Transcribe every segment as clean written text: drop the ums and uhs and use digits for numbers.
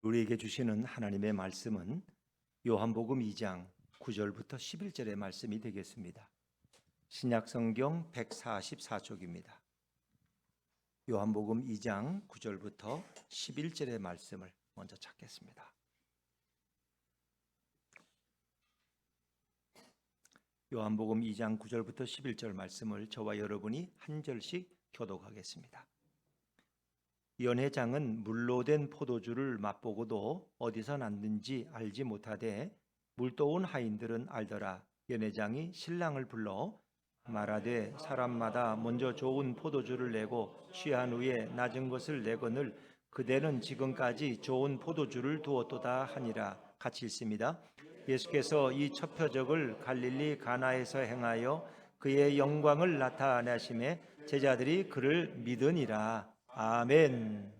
우리에게 주시는 하나님의 말씀은 요한복음 2장 9절부터 11절의 말씀이 되겠습니다. 신약성경 144쪽입니다. 요한복음 2장 9절부터 11절의 말씀을 먼저 찾겠습니다. 요한복음 2장 9절부터 11절 말씀을 저와 여러분이 한 절씩 교독하겠습니다. 연회장은 물로 된 포도주를 맛보고도 어디서 났는지 알지 못하되 물떠온 하인들은 알더라. 연회장이 신랑을 불러 말하되 사람마다 먼저 좋은 포도주를 내고 취한 후에 낮은 것을 내거늘 그대는 지금까지 좋은 포도주를 두었도다 하니라. 같이 읽습니다. 예수께서 이 첫 표적을 갈릴리 가나에서 행하여 그의 영광을 나타내심에 제자들이 그를 믿으니라. 아멘.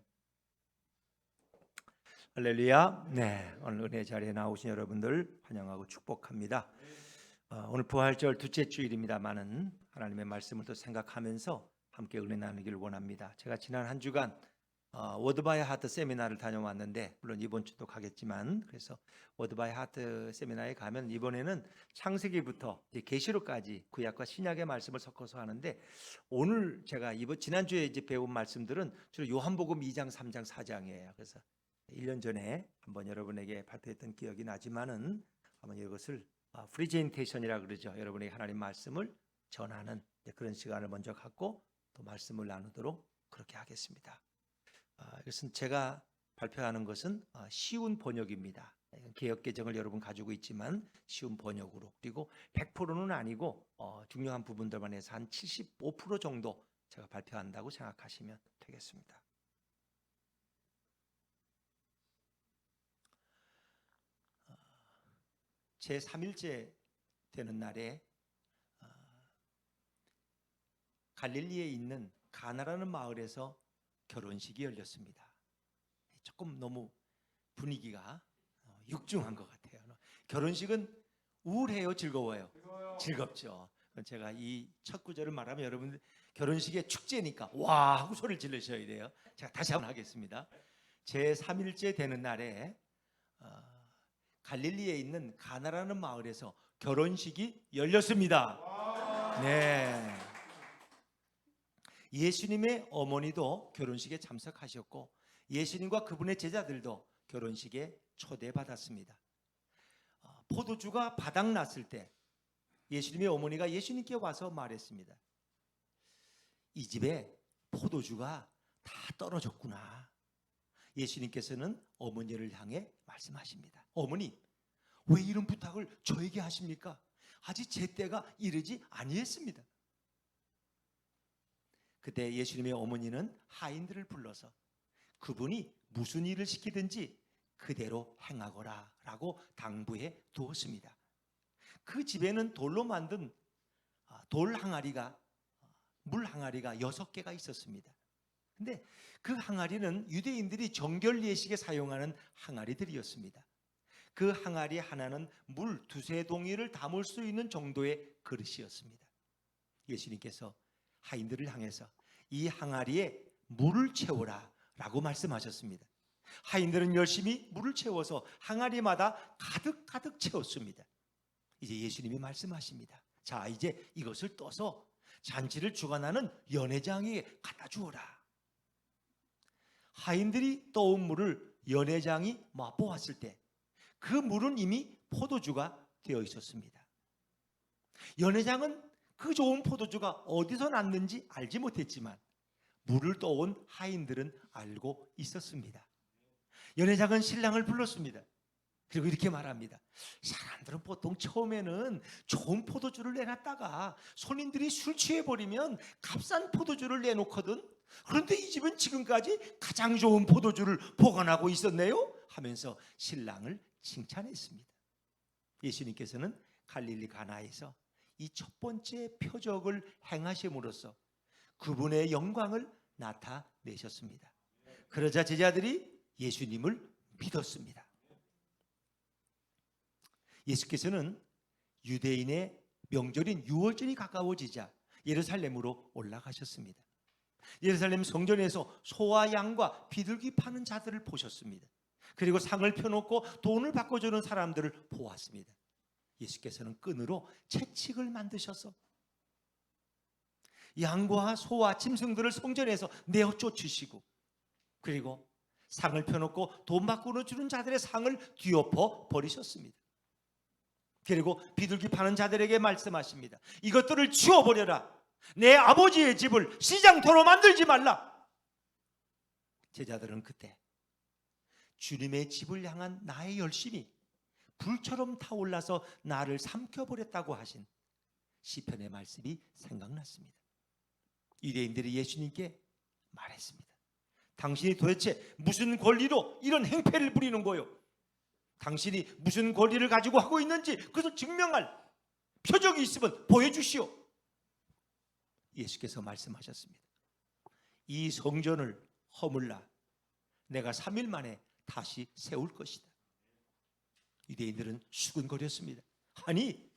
할렐루야. 네, 오늘 은혜 자리에 나오신 여러분들 환영하고 축복합니다. 오늘 부활절 둘째 주일입니다만은 하나님의 말씀을 또 생각하면서 함께 은혜 나누기를 원합니다. 제가 지난 한 주간 워드 바이 하트 세미나를 다녀왔는데, 물론 이번 주도 가겠지만, 그래서 워드 바이 하트 세미나에 가면 이번에는 창세기부터 계시록까지 구약과 신약의 말씀을 섞어서 하는데, 오늘 제가 지난주에 이제 배운 말씀들은 주로 요한복음 2장, 3장, 4장이에요. 그래서 1년 전에 한번 여러분에게 발표했던 기억이 나지만은 한번 이것을 프리젠테이션이라 그러죠. 여러분에게 하나님 말씀을 전하는 그런 시간을 먼저 갖고 또 말씀을 나누도록 그렇게 하겠습니다. 이것은 제가 발표하는 것은 쉬운 번역입니다. 개역개정을 여러분 가지고 있지만 쉬운 번역으로, 그리고 100%는 아니고 중요한 부분들만 해서 한 75% 정도 제가 발표한다고 생각하시면 되겠습니다. 제 3일째 되는 날에 갈릴리에 있는 가나라는 마을에서 결혼식이 열렸습니다. 조금 너무 분위기가 육중한 것 같아요. 결혼식은 우울해요, 즐거워요? 즐겁죠. 제가 이 첫 구절을 말하면 여러분들 결혼식의 축제니까 와 하고 소리를 지르셔야 돼요. 제가 다시 한번 하겠습니다. 제 3일째 되는 날에 갈릴리에 있는 가나라는 마을에서 결혼식이 열렸습니다. 네. 예수님의 어머니도 결혼식에 참석하셨고 예수님과 그분의 제자들도 결혼식에 초대받았습니다. 포도주가 바닥났을 때 예수님의 어머니가 예수님께 와서 말했습니다. 이 집에 포도주가 다 떨어졌구나. 예수님께서는 어머니를 향해 말씀하십니다. 어머니, 왜 이런 부탁을 저에게 하십니까? 아직 제 때가 이르지 아니했습니다. 그때 예수님의 어머니는 하인들을 불러서 그분이 무슨 일을 시키든지 그대로 행하거라 라고 당부해 두었습니다. 그 집에는 돌로 만든 돌 항아리가, 물 항아리가 6개가 있었습니다. 근데 그 항아리는 유대인들이 정결 예식에 사용하는 항아리들이었습니다. 그 항아리 하나는 물 2-3동이를 담을 수 있는 정도의 그릇이었습니다. 예수님께서 하인들을 향해서 이 항아리에 물을 채워라 라고 말씀하셨습니다. 하인들은 열심히 물을 채워서 항아리마다 가득 채웠습니다. 이제 예수님이 말씀하십니다. 자, 이제 이것을 떠서 잔치를 주관하는 연회장에게 갖다 주어라. 하인들이 떠온 물을 연회장이 맛보았을 때 그 물은 이미 포도주가 되어 있었습니다. 연회장은 그 좋은 포도주가 어디서 났는지 알지 못했지만 물을 떠온 하인들은 알고 있었습니다. 연회장은 신랑을 불렀습니다. 그리고 이렇게 말합니다. 사람들은 보통 처음에는 좋은 포도주를 내놨다가 손님들이 술 취해버리면 값싼 포도주를 내놓거든. 그런데 이 집은 지금까지 가장 좋은 포도주를 보관하고 있었네요 하면서 신랑을 칭찬했습니다. 예수님께서는 갈릴리 가나에서 이 첫 번째 표적을 행하심으로써 그분의 영광을 나타내셨습니다. 그러자 제자들이 예수님을 믿었습니다. 예수께서는 유대인의 명절인 유월절이 가까워지자 예루살렘으로 올라가셨습니다. 예루살렘 성전에서 소와 양과 비둘기 파는 자들을 보셨습니다. 그리고 상을 펴놓고 돈을 바꿔주는 사람들을 보았습니다. 예수께서는 끈으로 채찍을 만드셔서 양과 소와 짐승들을 성전에서 내어 쫓으시고, 그리고 상을 펴놓고 돈 바꾸어 주는 자들의 상을 뒤엎어 버리셨습니다. 그리고 비둘기 파는 자들에게 말씀하십니다. 이것들을 치워버려라. 내 아버지의 집을 시장터로 만들지 말라. 제자들은 그때 주님의 집을 향한 나의 열심이 불처럼 타올라서 나를 삼켜버렸다고 하신 시편의 말씀이 생각났습니다. 유대인들이 예수님께 말했습니다. 당신이 도대체 무슨 권리로 이런 행패를 부리는 거요? 당신이 무슨 권리를 가지고 하고 있는지 그것을 증명할 표적이 있으면 보여주시오. 예수께서 말씀하셨습니다. 이 성전을 허물라 내가 3일 만에 다시 세울 것이다. 유대인들은 수근거렸습니다. 아니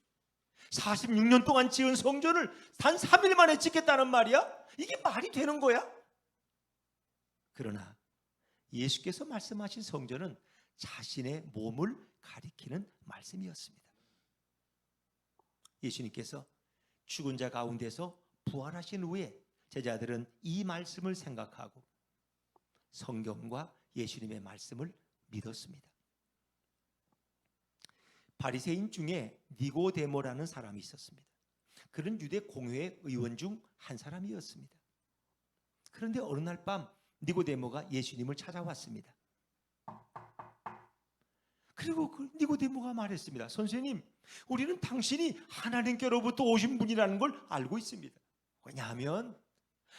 46년 동안 지은 성전을 단 3일 만에 짓겠다는 말이야? 이게 말이 되는 거야? 그러나 예수께서 말씀하신 성전은 자신의 몸을 가리키는 말씀이었습니다. 예수님께서 죽은 자 가운데서 부활하신 후에 제자들은 이 말씀을 생각하고 성경과 예수님의 말씀을 믿었습니다. 바리새인 중에 니고데모라는 사람이 있었습니다. 그는 유대 공회의 의원 중 한 사람이었습니다. 그런데 어느 날 밤 니고데모가 예수님을 찾아왔습니다. 그리고 그 니고데모가 말했습니다. 선생님, 우리는 당신이 하나님께로부터 오신 분이라는 걸 알고 있습니다. 왜냐하면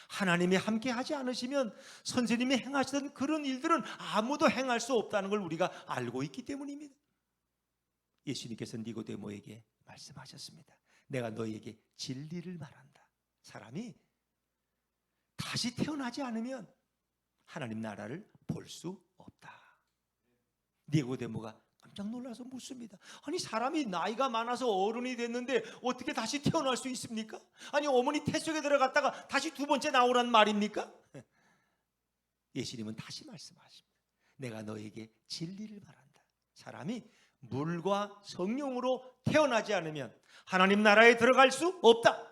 하나님이 함께 하지 않으시면 선생님이 행하시던 그런 일들은 아무도 행할 수 없다는 걸 우리가 알고 있기 때문입니다. 예수님께서 니고데모에게 말씀하셨습니다. 내가 너희에게 진리를 말한다. 사람이 다시 태어나지 않으면 하나님 나라를 볼 수 없다. 니고데모가 깜짝 놀라서 묻습니다. 아니 사람이 나이가 많아서 어른이 됐는데 어떻게 다시 태어날 수 있습니까? 아니 어머니 태 속에 들어갔다가 다시 두 번째 나오란 말입니까? 예수님은 다시 말씀하십니다. 내가 너에게 진리를 말한다. 사람이 물과 성령으로 태어나지 않으면 하나님 나라에 들어갈 수 없다.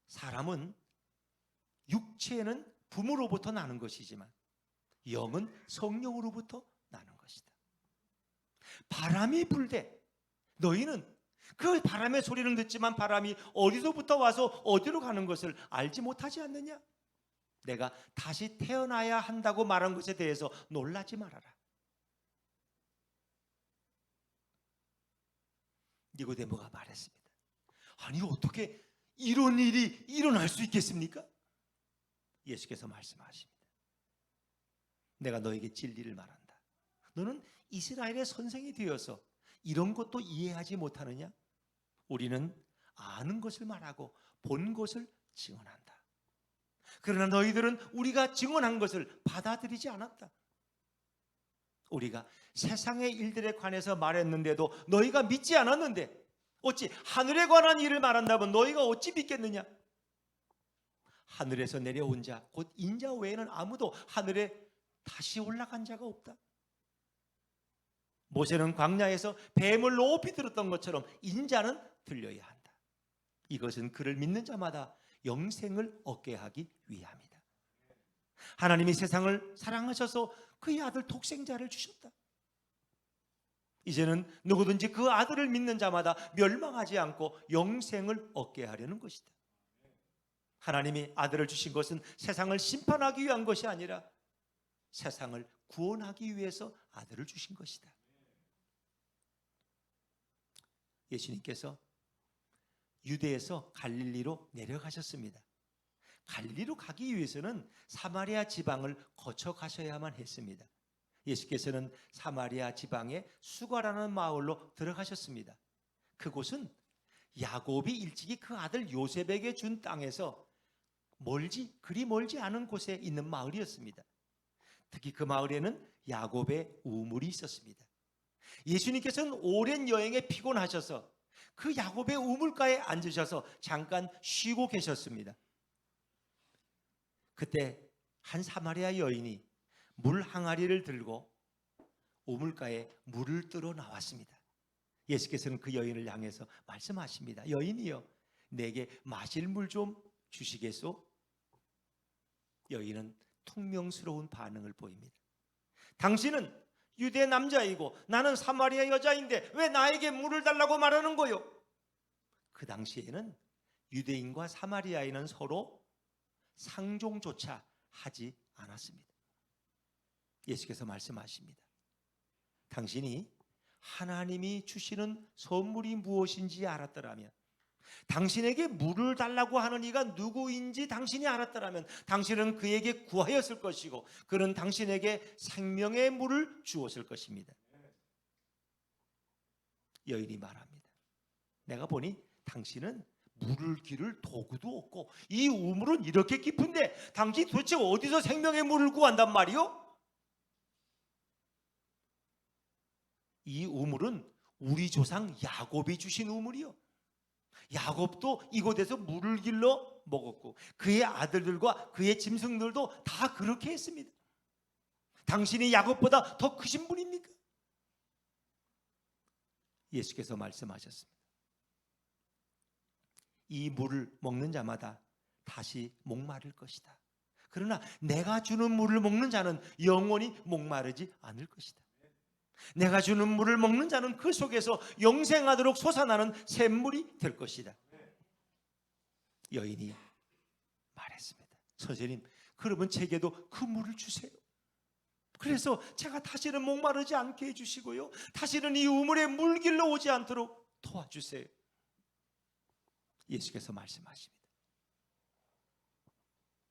사람은 육체는 부모로부터 나는 것이지만 영은 성령으로부터 나는 것이다. 바람이 불되 너희는 그 바람의 소리는 듣지만 바람이 어디서부터 와서 어디로 가는 것을 알지 못하지 않느냐? 내가 다시 태어나야 한다고 말한 것에 대해서 놀라지 말아라. 니고데모가 말했습니다. 아니 어떻게 이런 일이 일어날 수 있겠습니까? 예수께서 말씀하십니다. 내가 너에게 진리를 말한다. 너는 이스라엘의 선생이 되어서 이런 것도 이해하지 못하느냐? 우리는 아는 것을 말하고 본 것을 증언한다. 그러나 너희들은 우리가 증언한 것을 받아들이지 않았다. 우리가 세상의 일들에 관해서 말했는데도 너희가 믿지 않았는데 어찌 하늘에 관한 일을 말한다면 너희가 어찌 믿겠느냐? 하늘에서 내려온 자 곧 인자 외에는 아무도 하늘에 다시 올라간 자가 없다. 모세는 광야에서 뱀을 높이 들었던 것처럼 인자는 들려야 한다. 이것은 그를 믿는 자마다 영생을 얻게 하기 위함이다. 하나님이 세상을 사랑하셔서 그의 아들 독생자를 주셨다. 이제는 누구든지 그 아들을 믿는 자마다 멸망하지 않고 영생을 얻게 하려는 것이다. 하나님이 아들을 주신 것은 세상을 심판하기 위한 것이 아니라 세상을 구원하기 위해서 아들을 주신 것이다. 예수님께서 유대에서 갈릴리로 내려가셨습니다. 갈릴리로 가기 위해서는 사마리아 지방을 거쳐 가셔야만 했습니다. 예수께서는 사마리아 지방의 수가라는 마을로 들어가셨습니다. 그곳은 야곱이 일찍이 그 아들 요셉에게 준 땅에서 그리 멀지 않은 곳에 있는 마을이었습니다. 특히 그 마을에는 야곱의 우물이 있었습니다. 예수님께서는 오랜 여행에 피곤하셔서 그 야곱의 우물가에 앉으셔서 잠깐 쉬고 계셨습니다. 그때 한 사마리아 여인이 물 항아리를 들고 우물가에 물을 뜨러 나왔습니다. 예수께서는 그 여인을 향해서 말씀하십니다. 여인이여, 내게 마실 물 좀 주시겠소? 여인은 퉁명스러운 반응을 보입니다. 당신은 유대 남자이고 나는 사마리아 여자인데 왜 나에게 물을 달라고 말하는 거요? 그 당시에는 유대인과 사마리아인은 서로 상종조차 하지 않았습니다. 예수께서 말씀하십니다. 당신이 하나님이 주시는 선물이 무엇인지 알았더라면, 당신에게 물을 달라고 하는 이가 누구인지 당신이 알았더라면 당신은 그에게 구하였을 것이고 그는 당신에게 생명의 물을 주었을 것입니다. 여인이 말합니다. 내가 보니 당신은 물을 기를 도구도 없고 이 우물은 이렇게 깊은데 당신 도대체 어디서 생명의 물을 구한단 말이요? 이 우물은 우리 조상 야곱이 주신 우물이요. 야곱도 이곳에서 물을 길러 먹었고 그의 아들들과 그의 짐승들도 다 그렇게 했습니다. 당신이 야곱보다 더 크신 분입니까? 예수께서 말씀하셨습니다. 이 물을 먹는 자마다 다시 목마를 것이다. 그러나 내가 주는 물을 먹는 자는 영원히 목마르지 않을 것이다. 내가 주는 물을 먹는 자는 그 속에서 영생하도록 솟아나는 샘물이 될 것이다. 여인이 말했습니다. 선생님, 그러면 제게도 그 물을 주세요. 그래서 제가 다시는 목마르지 않게 해주시고요, 다시는 이 우물에 물 길러 오지 않도록 도와주세요. 예수께서 말씀하십니다.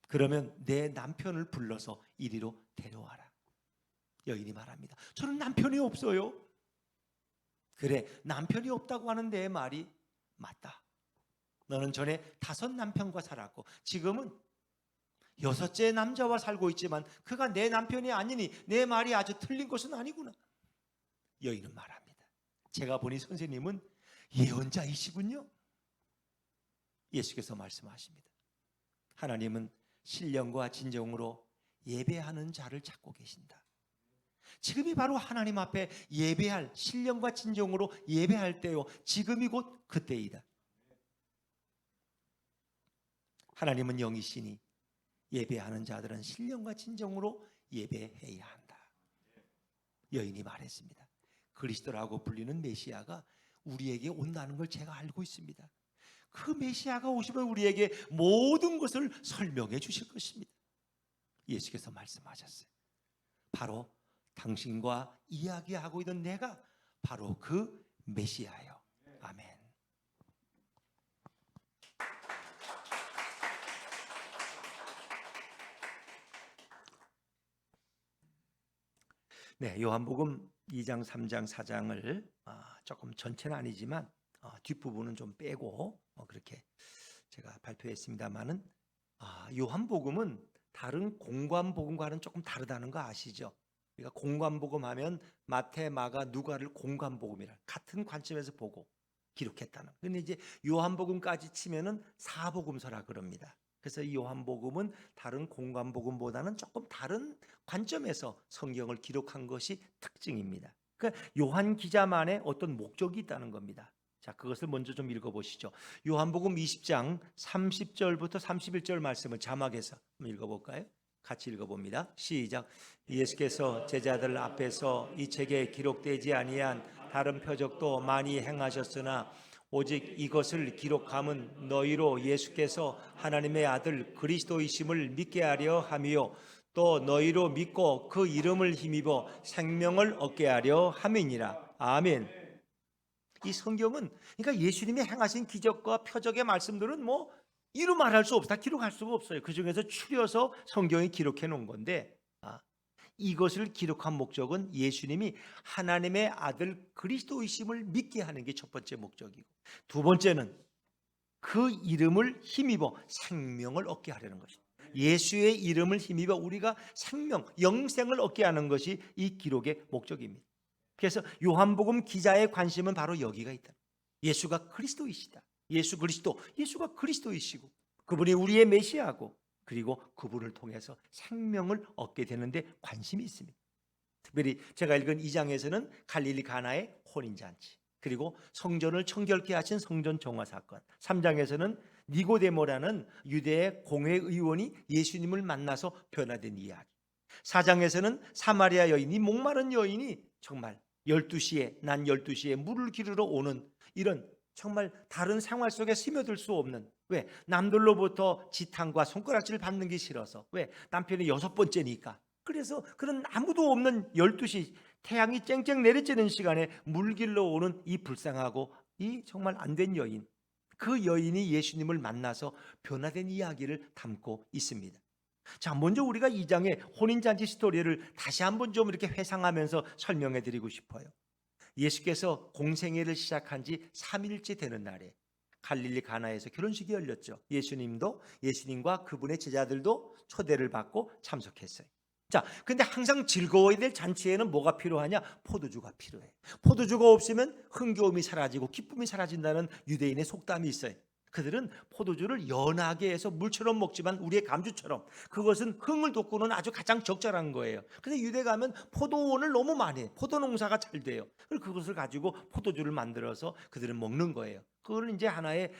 그러면 내 남편을 불러서 이리로 데려와라. 여인이 말합니다. 저는 남편이 없어요. 그래, 남편이 없다고 하는 내 말이 맞다. 너는 전에 5 남편과 살았고 지금은 6째 남자와 살고 있지만 그가 내 남편이 아니니 내 말이 아주 틀린 것은 아니구나. 여인은 말합니다. 제가 보니 선생님은 예언자이시군요. 예수께서 말씀하십니다. 하나님은 신령과 진정으로 예배하는 자를 찾고 계신다. 지금이 바로 하나님 앞에 예배할, 신령과 진정으로 예배할 때요, 지금이 곧 그때이다. 하나님은 영이시니 예배하는 자들은 신령과 진정으로 예배해야 한다. 여인이 말했습니다. 그리스도라고 불리는 메시아가 우리에게 온다는 걸 제가 알고 있습니다. 그 메시아가 오시면 우리에게 모든 것을 설명해 주실 것입니다. 예수께서 말씀하셨어요. 바로 당신과 이야기하고 있는 내가 바로 그 메시아예요. 아멘. 네, 요한복음 2장, 3장, 4장을 조금 전체는 아니지만 뒷부분은 좀 빼고 그렇게 제가 발표했습니다만은 요한복음은 다른 공관복음과는 조금 다르다는 거 아시죠? 우리가 공관복음 하면 마태, 마가, 누가를 공관복음이라 같은 관점에서 보고 기록했다는. 근데 이제 요한복음까지 치면은 사복음서라 그럽니다. 그래서 이 요한복음은 다른 공관복음보다는 조금 다른 관점에서 성경을 기록한 것이 특징입니다. 그러니까 요한 기자만의 어떤 목적이 있다는 겁니다. 자, 그것을 먼저 좀 읽어보시죠. 요한복음 20장 30절부터 31절 말씀을 자막해서 한번 읽어볼까요? 같이 읽어봅니다. 시작. 예수께서 제자들 앞에서 이 책에 기록되지 아니한 다른 표적도 많이 행하셨으나 오직 이것을 기록함은 너희로 예수께서 하나님의 아들 그리스도이심을 믿게 하려 함이요 또 너희로 믿고 그 이름을 힘입어 생명을 얻게 하려 함이니라. 아멘. 이 성경은 그러니까 예수님이 행하신 기적과 표적의 말씀들은 뭐 이루 말할 수 없다, 기록할 수가 없어요. 그 중에서 추려서 성경이 기록해 놓은 건데 이것을 기록한 목적은 예수님이 하나님의 아들 그리스도이심을 믿게 하는 게 첫 번째 목적이고, 두 번째는 그 이름을 힘입어 생명을 얻게 하려는 것입니다. 예수의 이름을 힘입어 우리가 생명, 영생을 얻게 하는 것이 이 기록의 목적입니다. 그래서 요한복음 기자의 관심은 바로 여기가 있다. 예수가 그리스도이시다. 예수 그리스도, 예수가 그리스도이시고 그분이 우리의 메시아고 그리고 그분을 통해서 생명을 얻게 되는데 관심이 있습니다. 특별히 제가 읽은 2장에서는 갈릴리 가나의 혼인잔치, 그리고 성전을 청결케 하신 성전 정화 사건, 3장에서는 니고데모라는 유대의 공회의원이 예수님을 만나서 변화된 이야기, 4장에서는 사마리아 여인이, 목마른 여인이 정말 12시에 난 12시에 물을 기르러 오는, 이런 정말 다른 생활 속에 스며들 수 없는, 왜? 남들로부터 지탄과 손가락질을 받는 게 싫어서, 왜? 남편이 6번째니까. 그래서 그런 아무도 없는 12시 태양이 쨍쨍 내리쬐는 시간에 물 길러 오는 이 불쌍하고 이 정말 안된 여인, 그 여인이 예수님을 만나서 변화된 이야기를 담고 있습니다. 자, 먼저 우리가 2장의 혼인잔치 스토리를 다시 한번 좀 이렇게 회상하면서 설명해 드리고 싶어요. 예수께서 공생애를 시작한 지 3일째 되는 날에 갈릴리 가나에서 결혼식이 열렸죠. 예수님과 그분의 제자들도 초대를 받고 참석했어요. 자, 근데 항상 즐거워야 될 잔치에는 뭐가 필요하냐? 포도주가 필요해. 포도주가 없으면 흥겨움이 사라지고 기쁨이 사라진다는 유대인의 속담이 있어요. 그들은 포도주를 연하게 해서 물처럼 먹지만 우리의 감주처럼, 그것은 흥을 돋구는 아주 가장 적절한 거예요. 근데 유대 가면 포도원을 너무 많이 해. 포도 농사가 잘 돼요. 그래서 그것을 가지고 포도주를 만들어서 그들은 먹는 거예요. 그걸 이제 하나의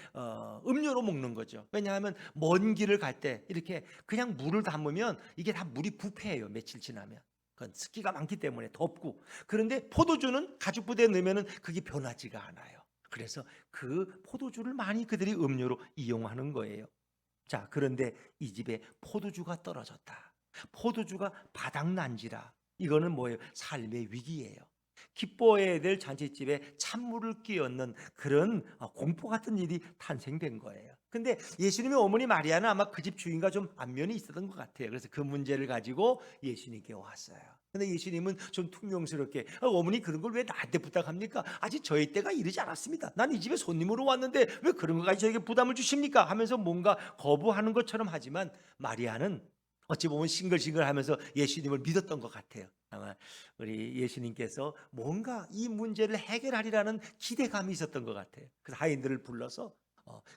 음료로 먹는 거죠. 왜냐하면 먼 길을 갈 때 이렇게 그냥 물을 담으면 이게 다 물이 부패해요. 며칠 지나면. 그건 습기가 많기 때문에 덥고. 그런데 포도주는 가죽 부대에 넣으면 그게 변하지가 않아요. 그래서 그 포도주를 많이 그들이 음료로 이용하는 거예요. 자, 그런데 이 집에 포도주가 떨어졌다. 포도주가 바닥난지라. 이거는 뭐예요? 삶의 위기예요. 기뻐해야 될 잔치집에 찬물을 끼얹는 그런 공포 같은 일이 탄생된 거예요. 근데 예수님의 어머니 마리아는 아마 그 집 주인과 좀 안면이 있었던 것 같아요. 그래서 그 문제를 가지고 예수님께 왔어요. 근데 예수님은 좀 퉁명스럽게, 어머니 그런 걸 왜 나한테 부탁합니까? 아직 저희 때가 이르지 않았습니다. 난 이 집에 손님으로 왔는데 왜 그런 것까지 저에게 부담을 주십니까? 하면서 뭔가 거부하는 것처럼 하지만 마리아는 어찌 보면 싱글싱글하면서 예수님을 믿었던 것 같아요. 아마 우리 예수님께서 뭔가 이 문제를 해결하리라는 기대감이 있었던 것 같아요. 그래서 하인들을 불러서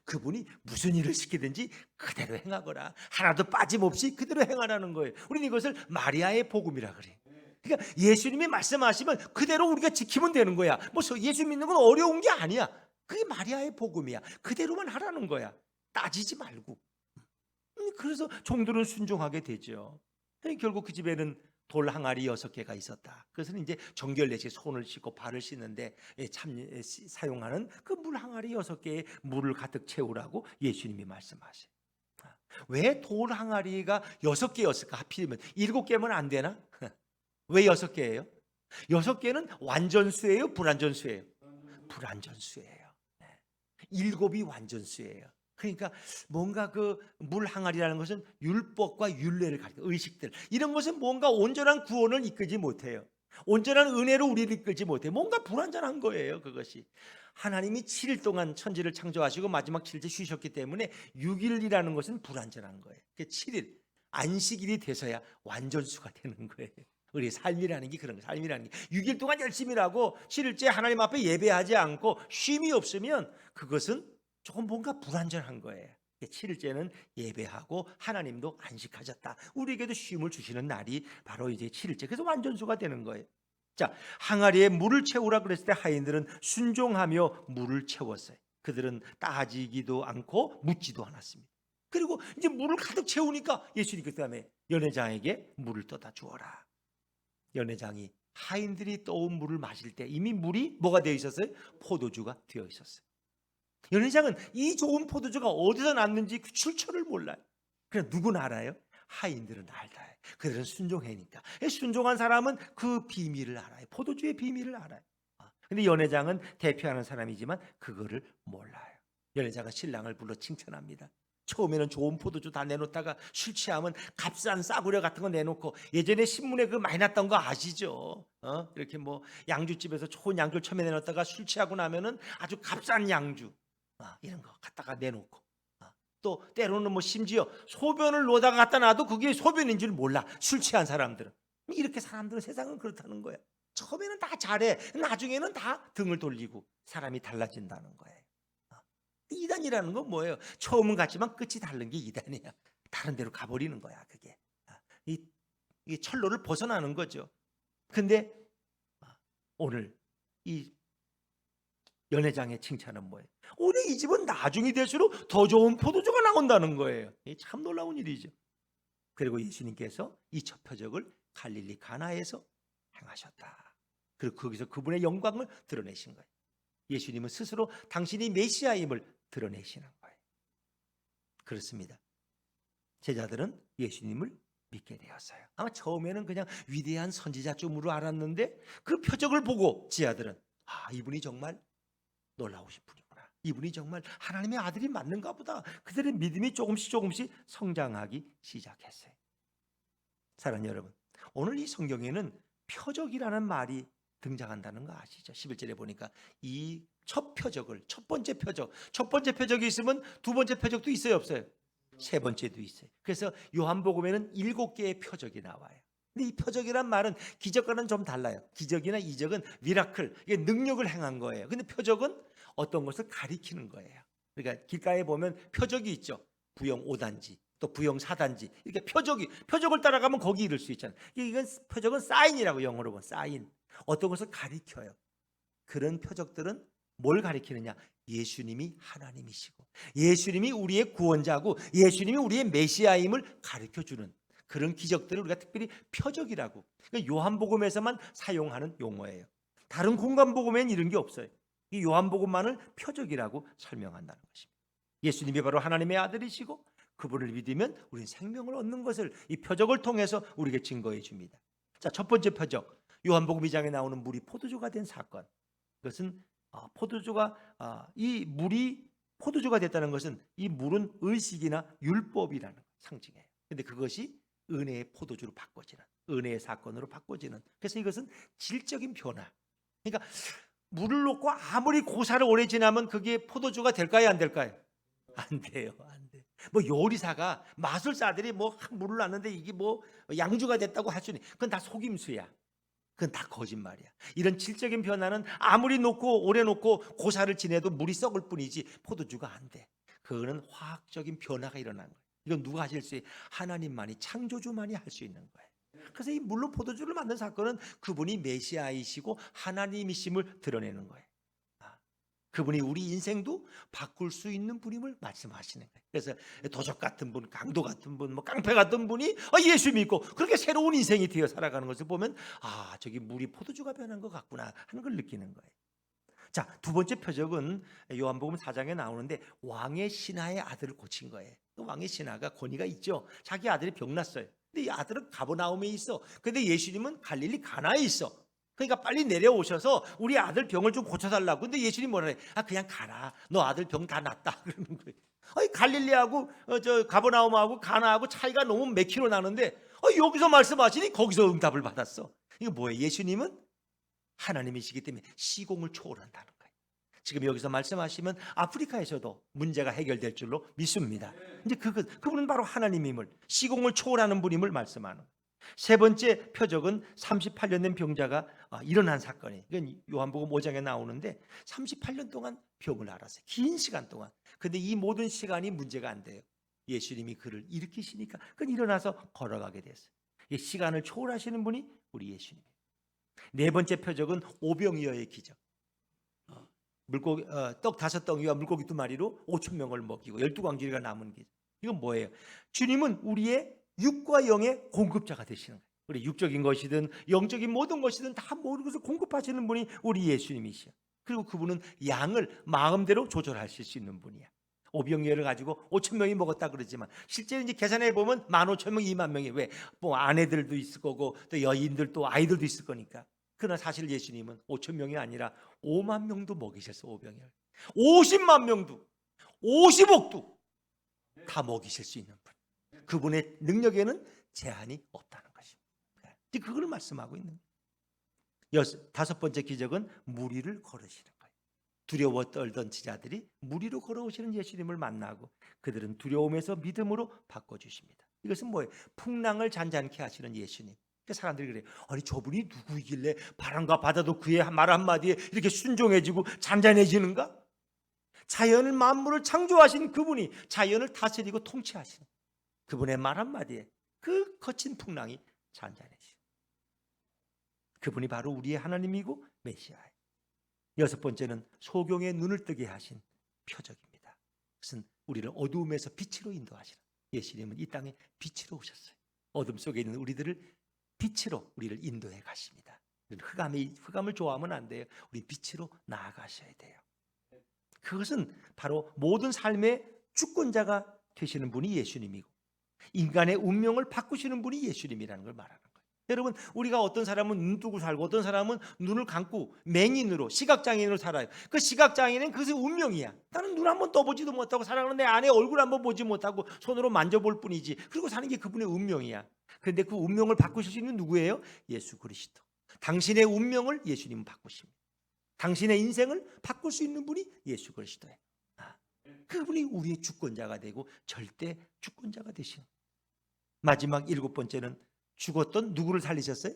그분이 무슨 일을 시키든지 그대로 행하거라, 하나도 빠짐없이 그대로 행하라는 거예요. 우리는 이것을 마리아의 복음이라 그래요. 그러니까 예수님이 말씀하시면 그대로 우리가 지키면 되는 거야. 뭐 예수 믿는 건 어려운 게 아니야. 그게 마리아의 복음이야. 그대로만 하라는 거야. 따지지 말고. 그래서 종들은 순종하게 되죠. 결국 그 집에는 돌 항아리 6개가 있었다. 그것은 이제 정결례식, 손을 씻고 발을 씻는데 사용하는 그 물 항아리 6개에 물을 가득 채우라고 예수님이 말씀하셔요. 왜 돌 항아리가 6개였을까? 하필이면 7개면 안 되나? 왜 6개예요? 6개는 완전수예요? 불완전수예요? 불완전수예요. 7이 완전수예요. 그러니까 뭔가 그 물 항아리라는 것은 율법과 율례를 가리켜, 의식들, 이런 것은 뭔가 온전한 구원을 이끌지 못해요. 온전한 은혜로 우리를 이끌지 못해요. 뭔가 불완전한 거예요. 그것이 하나님이 7일 동안 천지를 창조하시고 마지막 7일째 쉬셨기 때문에 6일이라는 것은 불완전한 거예요. 7일 안식일이 돼서야 완전수가 되는 거예요. 우리 삶이라는 게 그런 거예요. 삶이라는 게 6일 동안 열심히 일하고 7일째 하나님 앞에 예배하지 않고 쉼이 없으면 그것은 조금 뭔가 불완전한 거예요. 7일째는 예배하고 하나님도 안식하셨다. 우리에게도 쉼을 주시는 날이 바로 이제 7일째. 그래서 완전수가 되는 거예요. 자, 항아리에 물을 채우라 그랬을 때 하인들은 순종하며 물을 채웠어요. 그들은 따지기도 않고 묻지도 않았습니다. 그리고 이제 물을 가득 채우니까 예수님 그 다음에 연회장에게 물을 떠다 주어라. 연회장이 하인들이 떠온 물을 마실 때 이미 물이 뭐가 되어 있었어요? 포도주가 되어 있었어요. 연회장은 이 좋은 포도주가 어디서 났는지 그 출처를 몰라요. 그냥 누구나 알아요? 하인들은 알다. 그들은 순종하니까. 순종한 사람은 그 비밀을 알아요. 포도주의 비밀을 알아요. 근데 연회장은 대표하는 사람이지만 그거를 몰라요. 연회장은 신랑을 불러 칭찬합니다. 처음에는 좋은 포도주 다 내놓다가 술 취하면 값싼 싸구려 같은 거 내놓고, 예전에 신문에 그 많이 났던 거 아시죠? 이렇게 뭐 양주집에서 좋은 양주를 처음에 내놓다가 술 취하고 나면은 아주 값싼 양주 이런 거 갖다가 내놓고, 또 때로는 뭐 심지어 소변을 놓다가 갖다 놔도 그게 소변인 줄 몰라, 술 취한 사람들은. 이렇게 사람들은, 세상은 그렇다는 거야. 처음에는 다 잘해, 나중에는 다 등을 돌리고 사람이 달라진다는 거예요. 이단이라는 건 뭐예요? 처음은 같지만 끝이 다른 게 이단이야. 다른 데로 가버리는 거야. 그게 이 철로를 벗어나는 거죠. 근데 오늘 이 연회장의 칭찬은 뭐예요? 오늘 이 집은 나중이 될수록 더 좋은 포도주가 나온다는 거예요. 참 놀라운 일이죠. 그리고 예수님께서 이 첫 표적을 갈릴리 가나에서 행하셨다. 그리고 거기서 그분의 영광을 드러내신 거예요. 예수님은 스스로 당신이 메시아임을 드러내시는 거예요. 그렇습니다. 제자들은 예수님을 믿게 되었어요. 아마 처음에는 그냥 위대한 선지자쯤으로 알았는데 그 표적을 보고 제자들은 이분이 정말 놀라우신 분이구나. 이분이 정말 하나님의 아들이 맞는가 보다. 그들의 믿음이 조금씩 성장하기 시작했어요. 사랑하는 여러분, 오늘 이 성경에는 표적이라는 말이 등장한다는 거 아시죠? 11절에 보니까 이 첫 표적을, 첫 번째 표적이 있으면 두 번째 표적도 있어요, 없어요? 세 번째도 있어요. 그래서 요한복음에는 7개의 표적이 나와요. 근데 이 표적이란 말은 기적과는 좀 달라요. 기적이나 이적은 미라클, 이게 능력을 행한 거예요. 근데 표적은 어떤 것을 가리키는 거예요. 그러니까 길가에 보면 표적이 있죠. 부영 5단지, 또 부영 4단지. 이렇게 표적을 따라가면 거기 이를 수 있잖아요. 이건 표적은 사인이라고 영어로 보면 사인. 어떤 것을 가리켜요. 그런 표적들은 뭘 가리키느냐? 예수님이 하나님이시고 예수님이 우리의 구원자고 예수님이 우리의 메시아임을 가르쳐주는 그런 기적들을 우리가 특별히 표적이라고, 그러니까 요한복음에서만 사용하는 용어예요. 다른 공간복음에는 이런 게 없어요. 이 요한복음만을 표적이라고 설명한다는 것입니다. 예수님이 바로 하나님의 아들이시고 그분을 믿으면 우리는 생명을 얻는 것을 이 표적을 통해서 우리에게 증거해 줍니다. 자, 첫 번째 표적, 요한복음 2장에 나오는 물이 포도주가 된 사건. 그것은 이 물이 포도주가 됐다는 것은 이 물은 의식이나 율법이라는 상징이에요. 그런데 그것이 은혜의 포도주로 바꿔지는, 은혜의 사건으로 바꿔지는. 그래서 이것은 질적인 변화. 그러니까 물을 놓고 아무리 고사를 오래 지나면 그게 포도주가 될까요, 안 될까요? 안 돼요, 안 돼. 뭐 요리사가 마술사들이 뭐 물을 놨는데 이게 뭐 양주가 됐다고 할 수는, 그건 다 속임수야. 그건 다 거짓말이야. 이런 질적인 변화는 아무리 놓고 오래 놓고 고사를 지내도 물이 썩을 뿐이지 포도주가 안 돼. 그거는 화학적인 변화가 일어난 거예요. 이건 누가 하실 수 있어요? 하나님만이, 창조주만이 할 수 있는 거예요. 그래서 이 물로 포도주를 만든 사건은 그분이 메시아이시고 하나님이심을 드러내는 거예요. 그분이 우리 인생도 바꿀 수 있는 분임을 말씀하시는 거예요. 그래서 도적 같은 분, 강도 같은 분, 뭐 깡패 같은 분이 예수 믿고 그렇게 새로운 인생이 되어 살아가는 것을 보면 저기 물이 포도주가 변한 것 같구나 하는 걸 느끼는 거예요. 자, 두 번째 표적은 요한복음 4장에 나오는데 왕의 신하의 아들을 고친 거예요. 왕의 신하가 권위가 있죠. 자기 아들이 병났어요. 근데 이 아들은 가버나움에 있어. 근데 예수님은 갈릴리 가나에 있어. 그러니까 빨리 내려오셔서 우리 아들 병을 좀 고쳐달라고. 근데 예수님 뭐라 해? 그냥 가라. 너 아들 병 다 낫다. 그러는 거예요. 갈릴리하고 가버나움하고 가나하고 차이가 너무 몇 킬로 나는데 여기서 말씀하시니 거기서 응답을 받았어. 이거 뭐예요? 예수님은 하나님이시기 때문에 시공을 초월한다는 거예요. 지금 여기서 말씀하시면 아프리카에서도 문제가 해결될 줄로 믿습니다. 이제 그분은 바로 하나님임을, 시공을 초월하는 분임을 말씀하는 거예요. 세 번째 표적은 38년 된 병자가 일어난 사건이에요. 이건 요한복음 5장에 나오는데 38년 동안 병을 앓았어요. 긴 시간 동안. 근데 이 모든 시간이 문제가 안 돼요. 예수님이 그를 일으키시니까 그는 일어나서 걸어가게 됐어요. 이 시간을 초월하시는 분이 우리 예수님이에요. 네 번째 표적은 오병이어의 기적. 물고기 떡 5덩이와 물고기 2마리로 5천 명을 먹이고 12광주리가 남은 기적. 이건 뭐예요? 주님은 우리의 육과 영의 공급자가 되시는 거예요. 우리 육적인 것이든 영적인 모든 것이든 다 모든 것을 공급하시는 분이 우리 예수님이시요. 그리고 그분은 양을 마음대로 조절하실 수 있는 분이야. 오병이어를 가지고 5천 명이 먹었다 그러지만 실제로 이제 계산해 보면 15,000명, 2만 명이, 왜? 뭐 아내들도 있을 거고 또 여인들도 아이들도 있을 거니까. 그러나 사실 예수님은 5천 명이 아니라 5만 명도 먹이셨어. 오병이어 50만 명도 50억도 다 먹이실 수 있는 분. 그분의 능력에는 제한이 없다는 것입니다. 그걸 말씀하고 있는 거예요. 다섯 번째 기적은 무리를 걸으시는 거예요. 두려워 떨던 지자들이 무리로 걸어오시는 예수님을 만나고 그들은 두려움에서 믿음으로 바꿔주십니다. 이것은 뭐예요? 풍랑을 잔잔케 하시는 예수님. 사람들이 그래요. 아니 저분이 누구이길래 바람과 바다도 그의 말 한마디에 이렇게 순종해지고 잔잔해지는가? 자연을 만물을 창조하신 그분이 자연을 다스리고 통치하시는 그분의 말 한마디에 그 거친 풍랑이 잔잔해지죠. 그분이 바로 우리의 하나님이고 메시아예요. 여섯 번째는 소경의 눈을 뜨게 하신 표적입니다. 그것은 우리를 어두움에서 빛으로 인도하시는, 예수님은 이 땅에 빛으로 오셨어요. 어둠 속에 있는 우리들을 빛으로 우리를 인도해 가십니다. 흑암을 좋아하면 안 돼요. 우리 빛으로 나아가셔야 돼요. 그것은 바로 모든 삶의 주권자가 되시는 분이 예수님이고 인간의 운명을 바꾸시는 분이 예수님이라는 걸 말하는 거예요. 여러분, 우리가 어떤 사람은 눈 뜨고 살고 어떤 사람은 눈을 감고 맹인으로, 시각장애인으로 살아요. 그 시각장애인은 그것이 운명이야. 나는 눈 한번 떠보지도 못하고 살아가는 내 아내 얼굴 한번 보지 못하고 손으로 만져볼 뿐이지. 그리고 사는 게 그분의 운명이야. 그런데 그 운명을 바꾸실 수 있는 누구예요? 예수 그리스도. 당신의 운명을 예수님은 바꾸십니다. 당신의 인생을 바꿀 수 있는 분이 예수 그리스도예요. 그분이 우리의 주권자가 되고 절대 주권자가 되신. 마지막 일곱 번째는 죽었던 누구를 살리셨어요?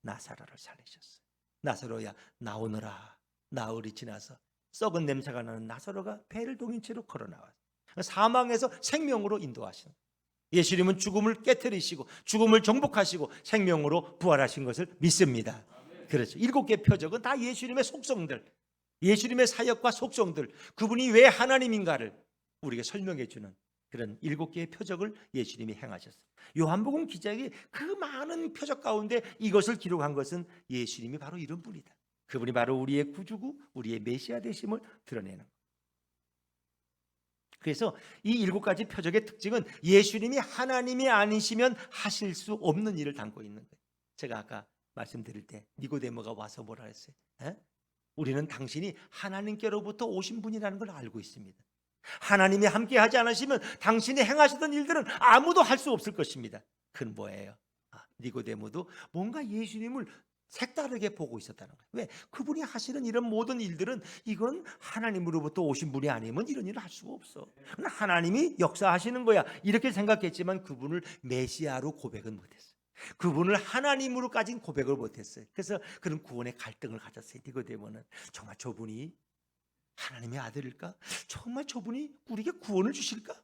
나사로를 살리셨어요. 나사로야 나오너라. 나흘이 지나서 썩은 냄새가 나는 나사로가 배를 동인 채로 걸어 나와요. 사망에서 생명으로 인도하시는. 예수님은 죽음을 깨뜨리시고 죽음을 정복하시고 생명으로 부활하신 것을 믿습니다. 그렇죠. 7개 표적은 다 예수님의 속성들, 예수님의 사역과 속성들, 그분이 왜 하나님인가를 우리에게 설명해 주는 그런 7개의 표적을 예수님이 행하셨어요. 요한복음 기자에게 그 많은 표적 가운데 이것을 기록한 것은 예수님이 바로 이런 분이다. 그분이 바로 우리의 구주고 우리의 메시아 되심을 드러내는 거예요. 그래서 이 7가지 표적의 특징은 예수님이 하나님이 아니시면 하실 수 없는 일을 담고 있는 거예요. 제가 아까 말씀드릴 때 니고데모가 와서 뭐라 했어요? 우리는 당신이 하나님께로부터 오신 분이라는 걸 알고 있습니다. 하나님이 함께 하지 않으시면 당신이 행하시던 일들은 아무도 할 수 없을 것입니다. 그건 뭐예요? 니고데모도 뭔가 예수님을 색다르게 보고 있었다는 거예요. 왜? 그분이 하시는 이런 모든 일들은 이건 하나님으로부터 오신 분이 아니면 이런 일을 할 수가 없어. 하나님이 역사하시는 거야. 이렇게 생각했지만 그분을 메시아로 고백은 못했어요. 그분을 하나님으로까지는 고백을 못했어요. 그래서 그런 구원의 갈등을 가졌어요. 니고데모는 정말 저분이 하나님의 아들일까? 정말 저분이 우리에게 구원을 주실까?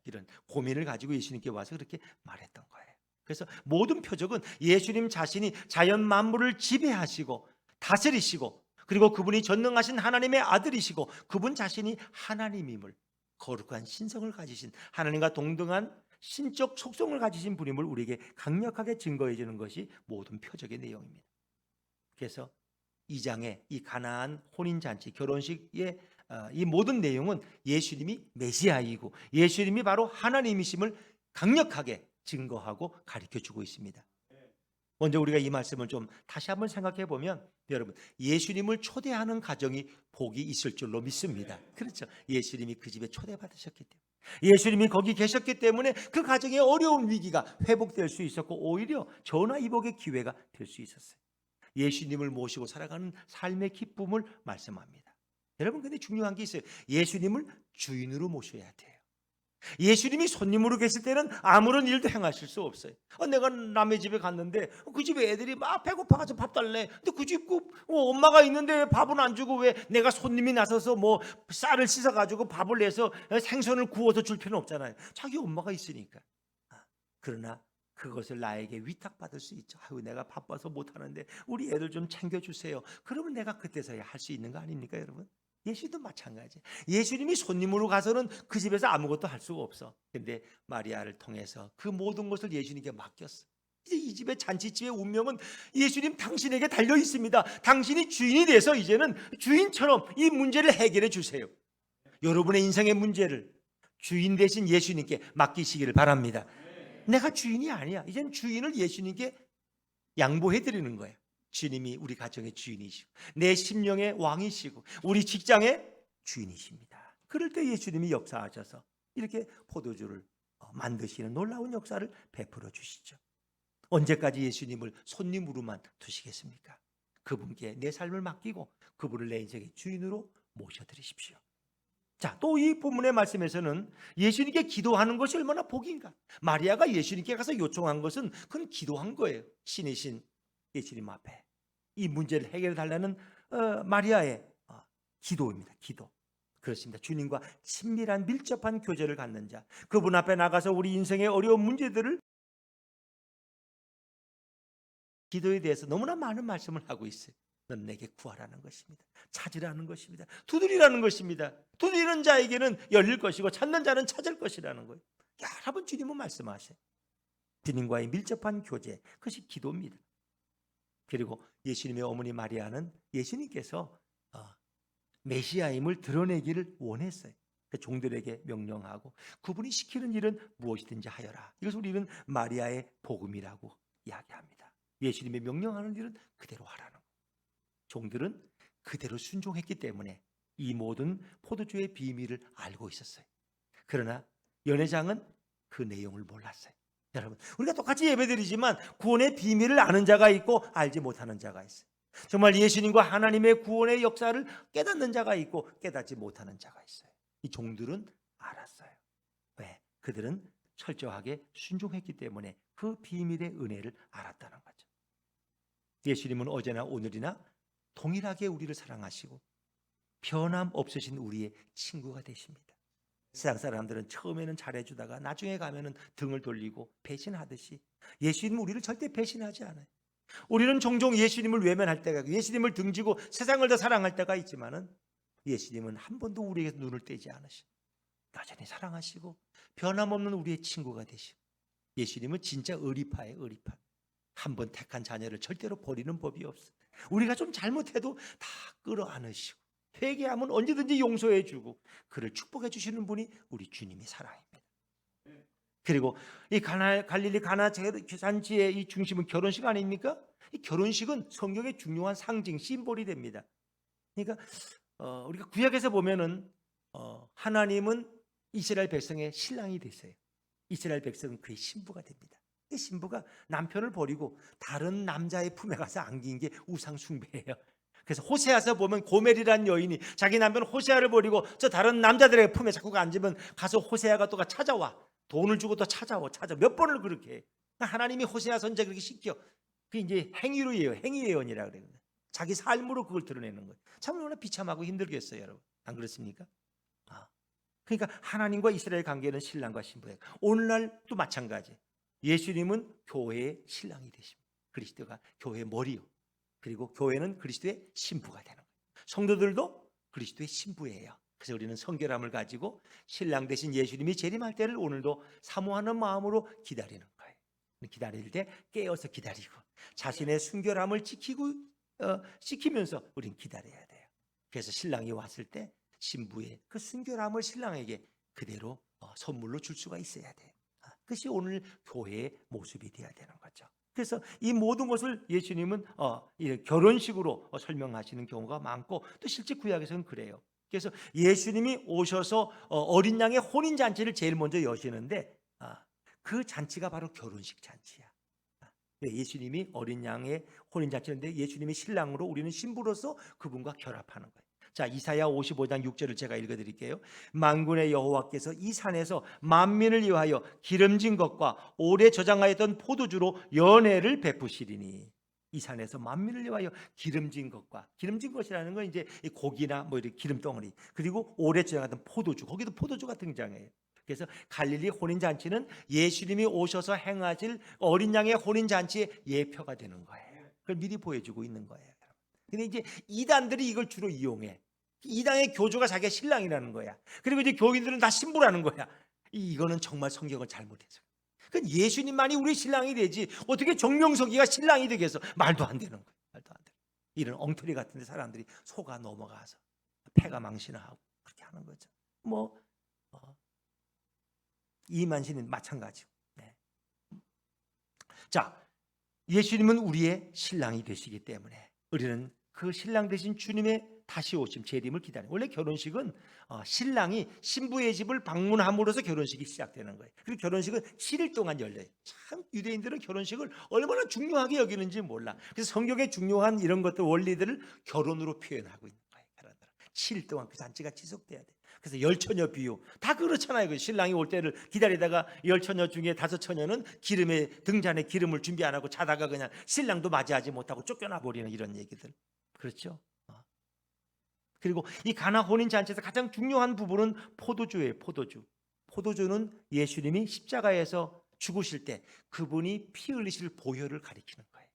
이런 고민을 가지고 예수님께 와서 그렇게 말했던 거예요. 그래서 모든 표적은 예수님 자신이 자연 만물을 지배하시고 다스리시고 그리고 그분이 전능하신 하나님의 아들이시고 그분 자신이 하나님임을, 거룩한 신성을 가지신 하나님과 동등한 신적 속성을 가지신 분임을 우리에게 강력하게 증거해 주는 것이 모든 표적의 내용입니다. 그래서 2장의 이 가나안 혼인잔치 결혼식의 이 모든 내용은 예수님이 메시아이고 예수님이 바로 하나님이심을 강력하게 증거하고 가르쳐주고 있습니다. 먼저 우리가 이 말씀을 좀 다시 한번 생각해 보면 여러분, 예수님을 초대하는 가정이 복이 있을 줄로 믿습니다. 그렇죠. 예수님이 그 집에 초대받으셨기 때문에, 예수님이 거기 계셨기 때문에 그 가정의 어려운 위기가 회복될 수 있었고 오히려 전화위복의 기회가 될 수 있었어요. 예수님을 모시고 살아가는 삶의 기쁨을 말씀합니다. 여러분, 근데 중요한 게 있어요. 예수님을 주인으로 모셔야 돼요. 예수님이 손님으로 계실 때는 아무런 일도 행하실 수 없어요. 내가 남의 집에 갔는데 그 집에 애들이 막 배고파가지고 밥 달래. 근데 그 집 엄마가 있는데 밥은 안 주고 왜 내가 손님이 나서서 뭐 쌀을 씻어가지고 밥을 내서 생선을 구워서 줄 필요는 없잖아요. 자기 엄마가 있으니까. 그러나 그것을 나에게 위탁받을 수 있죠. 내가 바빠서 못하는데 우리 애들 좀 챙겨주세요. 그러면 내가 그때서야 할 수 있는 거 아닙니까, 여러분? 예수님도 마찬가지. 예수님이 손님으로 가서는 그 집에서 아무것도 할 수가 없어. 근데 마리아를 통해서 그 모든 것을 예수님께 맡겼어. 이제 이 집의 잔치집의 운명은 예수님 당신에게 달려 있습니다. 당신이 주인이 돼서 이제는 주인처럼 이 문제를 해결해 주세요. 여러분의 인생의 문제를 주인 대신 예수님께 맡기시기를 바랍니다. 내가 주인이 아니야. 이제는 주인을 예수님께 양보해 드리는 거예요. 주님이 우리 가정의 주인이시고 내 심령의 왕이시고 우리 직장의 주인이십니다. 그럴 때 예수님이 역사하셔서 이렇게 포도주를 만드시는 놀라운 역사를 베풀어 주시죠. 언제까지 예수님을 손님으로만 두시겠습니까? 그분께 내 삶을 맡기고 그분을 내 인생의 주인으로 모셔드리십시오. 자, 또 이 본문의 말씀에서는 예수님께 기도하는 것이 얼마나 복인가. 마리아가 예수님께 가서 요청한 것은 그건 기도한 거예요. 신이신 예수님 앞에 이 문제를 해결해 달라는 마리아의 기도입니다. 기도. 그렇습니다. 주님과 친밀한 밀접한 교제를 갖는 자, 그분 앞에 나가서 우리 인생의 어려운 문제들을 기도에 대해서 너무나 많은 말씀을 하고 있어요. 넌 내게 구하라는 것입니다. 찾으라는 것입니다. 두드리라는 것입니다. 두드리는 자에게는 열릴 것이고 찾는 자는 찾을 것이라는 거예요. 여러 번 주님은 말씀하셔요. 주님과의 밀접한 교제, 그것이 기도입니다. 그리고 예수님의 어머니 마리아는 예수님께서 메시아임을 드러내기를 원했어요. 종들에게 명령하고 그분이 시키는 일은 무엇이든지 하여라. 이것을 우리는 마리아의 복음이라고 이야기합니다. 예수님의 명령하는 일은 그대로 하라는 거예요. 종들은 그대로 순종했기 때문에 이 모든 포도주의 비밀을 알고 있었어요. 그러나 연회장은 그 내용을 몰랐어요. 여러분, 우리가 똑같이 예배드리지만 구원의 비밀을 아는 자가 있고 알지 못하는 자가 있어요. 정말 예수님과 하나님의 구원의 역사를 깨닫는 자가 있고 깨닫지 못하는 자가 있어요. 이 종들은 알았어요. 왜? 그들은 철저하게 순종했기 때문에 그 비밀의 은혜를 알았다는 거죠. 예수님은 어제나 오늘이나 동일하게 우리를 사랑하시고 변함없으신 우리의 친구가 되십니다. 세상 사람들은 처음에는 잘해주다가 나중에 가면은 등을 돌리고 배신하듯이 예수님은 우리를 절대 배신하지 않아요. 우리는 종종 예수님을 외면할 때가 있고 예수님을 등지고 세상을 더 사랑할 때가 있지만은 예수님은 한 번도 우리에게서 눈을 떼지 않으시고 여전히 사랑하시고 변함없는 우리의 친구가 되시고 예수님은 진짜 의리파예요. 의리파. 한 번 택한 자녀를 절대로 버리는 법이 없어요. 우리가 좀 잘못해도 다 끌어안으시고 회개하면 언제든지 용서해 주고 그를 축복해 주시는 분이 우리 주님의 사랑입니다. 그리고 이 갈릴리 가나 잔치의 이 중심은 결혼식 아닙니까? 이 결혼식은 성경의 중요한 상징, 심볼이 됩니다. 그러니까 우리가 구약에서 보면은 하나님은 이스라엘 백성의 신랑이 됐어요. 이스라엘 백성은 그의 신부가 됩니다. 이 신부가 남편을 버리고 다른 남자의 품에 가서 안긴 게 우상 숭배예요. 그래서 호세아서 보면 고멜이라는 여인이 자기 남편 호세아를 버리고 저 다른 남자들의 품에 자꾸 앉으면 가서 호세아가 또 찾아와. 돈을 주고 또 찾아 몇 번을 그렇게 해. 하나님이 호세아 선지자 그렇게 시켜. 그게 이제 행위로 예언, 행위 예언이라 그래요. 자기 삶으로 그걸 드러내는 거예요. 참 얼마나 비참하고 힘들겠어요, 여러분. 안 그렇습니까? 그러니까 하나님과 이스라엘 관계는 신랑과 신부예요. 오늘날도 마찬가지. 예수님은 교회의 신랑이 되십니다. 그리스도가 교회의 머리요. 그리고 교회는 그리스도의 신부가 되는 거예요. 성도들도 그리스도의 신부예요. 그래서 우리는 성결함을 가지고 신랑 되신 예수님이 재림할 때를 오늘도 사모하는 마음으로 기다리는 거예요. 기다릴 때 깨어서 기다리고 자신의 순결함을 지키면서 우린 기다려야 돼요. 그래서 신랑이 왔을 때 신부의 그 순결함을 신랑에게 그대로 선물로 줄 수가 있어야 돼요. 그것이 오늘 교회의 모습이 되어야 되는 거죠. 그래서 이 모든 것을 예수님은 결혼식으로 설명하시는 경우가 많고 또 실제 구약에서는 그래요. 그래서 예수님이 오셔서 어린 양의 혼인 잔치를 제일 먼저 여시는데 그 잔치가 바로 결혼식 잔치야. 예수님이 어린 양의 혼인 잔치인데 예수님이 신랑으로 우리는 신부로서 그분과 결합하는 거예요. 자, 이사야 55장 6절을 제가 읽어드릴게요. 만군의 여호와께서 이 산에서 만민을 위하여 기름진 것과 오래 저장하였던 포도주로 연회를 베푸시리니. 이 산에서 만민을 위하여 기름진 것과, 기름진 것이라는 건 이제 고기나 뭐 이렇게 기름덩어리, 그리고 오래 저장하던 포도주, 거기도 포도주가 등장해요. 그래서 갈릴리 혼인잔치는 예수님이 오셔서 행하실 어린 양의 혼인잔치의 예표가 되는 거예요. 그걸 미리 보여주고 있는 거예요. 근데 이제 이단들이 이걸 주로 이용해. 이단의 교주가 자기가 신랑이라는 거야. 그리고 이제 교인들은 다 신부라는 거야. 이거는 정말 성경을 잘못해서. 그러니까 예수님만이 우리 신랑이 되지 어떻게 정명석이가 신랑이 되겠어? 말도 안 되는 거야. 말도 안 돼. 이런 엉터리 같은 데 사람들이 속아 넘어가서 패가 망신하고 그렇게 하는 거죠. 이만신은 마찬가지고. 네. 자, 예수님은 우리의 신랑이 되시기 때문에 우리는 그 신랑 되신 주님의 다시 오심, 재림을 기다려요. 원래 결혼식은 신랑이 신부의 집을 방문함으로써 결혼식이 시작되는 거예요. 그리고 결혼식은 7일 동안 열려요. 참 유대인들은 결혼식을 얼마나 중요하게 여기는지 몰라. 그래서 성경의 중요한 이런 것들 원리들을 결혼으로 표현하고 있는 거예요. 7일 동안 그 잔치가 지속돼야 돼요. 그래서 열처녀 비유 다 그렇잖아요. 그 신랑이 올 때를 기다리다가 열처녀 중에 5처녀는 기름에 등잔에 기름을 준비 안 하고 자다가 그냥 신랑도 맞이하지 못하고 쫓겨나 버리는 이런 얘기들. 그렇죠? 그리고 이 가나 혼인 잔치에서 가장 중요한 부분은 포도주예요. 포도주. 포도주는 예수님이 십자가에서 죽으실 때 그분이 피 흘리실 보혈을 가리키는 거예요.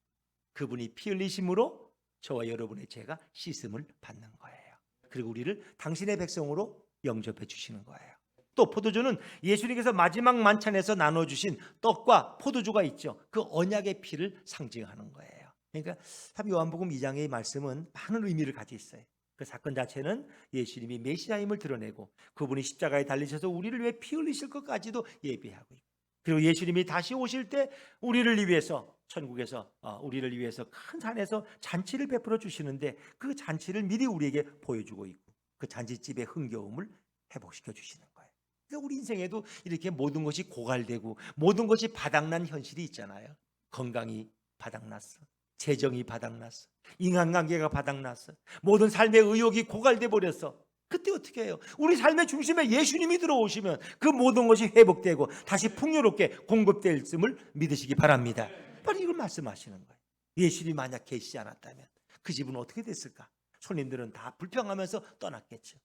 그분이 피 흘리심으로 저와 여러분의 죄가 씻음을 받는 거예요. 그리고 우리를 당신의 백성으로 영접해 주시는 거예요. 또 포도주는 예수님께서 마지막 만찬에서 나눠주신 떡과 포도주가 있죠. 그 언약의 피를 상징하는 거예요. 그러니까 참 요한복음 2장의 말씀은 많은 의미를 가지고 있어요. 그 사건 자체는 예수님이 메시아임을 드러내고 그분이 십자가에 달리셔서 우리를 위해 피 흘리실 것까지도 예비하고 있고, 그리고 예수님이 다시 오실 때 우리를 위해서 천국에서 우리를 위해서 큰 산에서 잔치를 베풀어 주시는데 그 잔치를 미리 우리에게 보여주고 있고 그 잔치집의 흥겨움을 회복시켜 주시는 거예요. 그러니까 우리 인생에도 이렇게 모든 것이 고갈되고 모든 것이 바닥난 현실이 있잖아요. 건강이 바닥났어, 재정이 바닥났어, 인간관계가 바닥났어, 모든 삶의 의욕이 고갈돼 버렸어. 그때 어떻게 해요? 우리 삶의 중심에 예수님이 들어오시면 그 모든 것이 회복되고 다시 풍요롭게 공급될 을 믿으시기 바랍니다. 바로 이걸 말씀하시는 거예요. 예수님이 만약 계시지 않았다면 그 집은 어떻게 됐을까? 손님들은 다 불평하면서 떠났겠죠.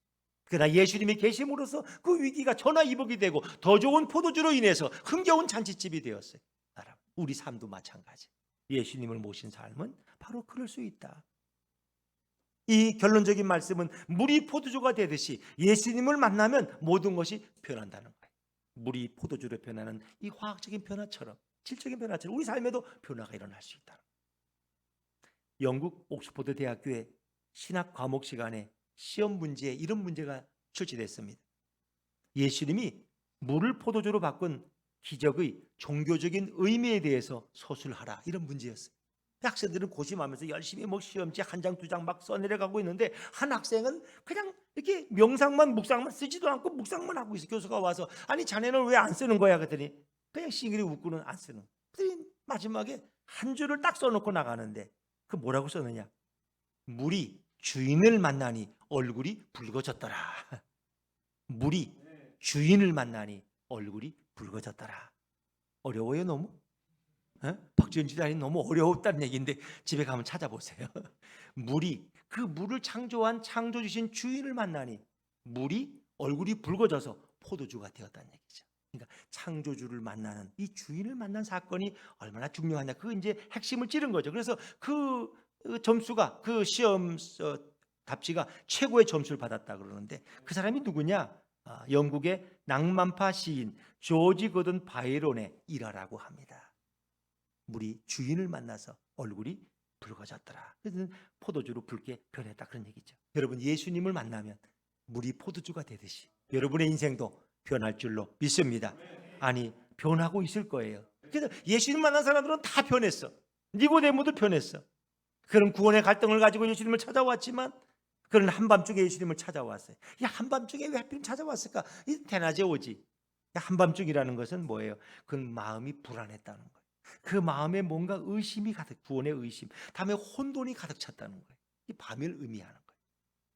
그러나 예수님이 계심으로써 그 위기가 전화위복이 되고 더 좋은 포도주로 인해서 흥겨운 잔치집이 되었어요. 우리 삶도 마찬가지. 예수님을 모신 삶은 바로 그럴 수 있다. 이 결론적인 말씀은 물이 포도주가 되듯이 예수님을 만나면 모든 것이 변한다는 거예요. 물이 포도주로 변하는 이 화학적인 변화처럼, 질적인 변화처럼 우리 삶에도 변화가 일어날 수 있다. 영국 옥스퍼드 대학교의 신학 과목 시간에 시험 문제에 이런 문제가 출제됐습니다. 예수님이 물을 포도주로 바꾼 기적의 종교적인 의미에 대해서 서술하라, 이런 문제였어요. 학생들은 고심하면서 열심히 시험지 한 장 두 장 막 써내려가고 있는데 한 학생은 그냥 이렇게 명상만 묵상만 쓰지도 않고 묵상만 하고 있어. 교수가 와서 아니 자네는 왜 안 쓰는 거야? 그랬더니 그냥 싱그리 웃고는 안 쓰는. 그랬더니 마지막에 한 줄을 딱 써놓고 나가는데 그 뭐라고 썼느냐? 물이 주인을 만나니 얼굴이 붉어졌더라. 물이 주인을 만나니 얼굴이 붉어졌더라. 어려워요 너무? 박지원 지단이 너무 어려웠다는 얘기인데 집에 가면 찾아보세요. 물이 그 물을 창조한 창조주신 주인을 만나니 물이 얼굴이 붉어져서 포도주가 되었다는 얘기죠. 그러니까 창조주를 만나는 이 주인을 만난 사건이 얼마나 중요하냐, 그 이제 핵심을 찌른 거죠. 그래서 그 점수가 그 시험 답지가 최고의 점수를 받았다 그러는데 그 사람이 누구냐? 영국의 낭만파 시인 조지 거든 바이론의 일화라고 합니다. 물이 주인을 만나서 얼굴이 붉어졌더라. 그래서 포도주로 붉게 변했다, 그런 얘기죠. 여러분, 예수님을 만나면 물이 포도주가 되듯이 여러분의 인생도 변할 줄로 믿습니다. 아니, 변하고 있을 거예요. 그래서 예수님 만난 사람들은 다 변했어. 니고데모도 변했어. 그런 구원의 갈등을 가지고 예수님을 찾아왔지만 그런 한밤중에 예수님을 찾아왔어요. 야, 한밤중에 왜 하필 찾아왔을까? 이 대낮에 오지. 한밤중이라는 것은 뭐예요? 그건 마음이 불안했다는 거예요. 그 마음에 뭔가 의심이 가득, 구원의 의심, 다음에 혼돈이 가득 찼다는 거예요. 이 밤을 의미하는 거예요.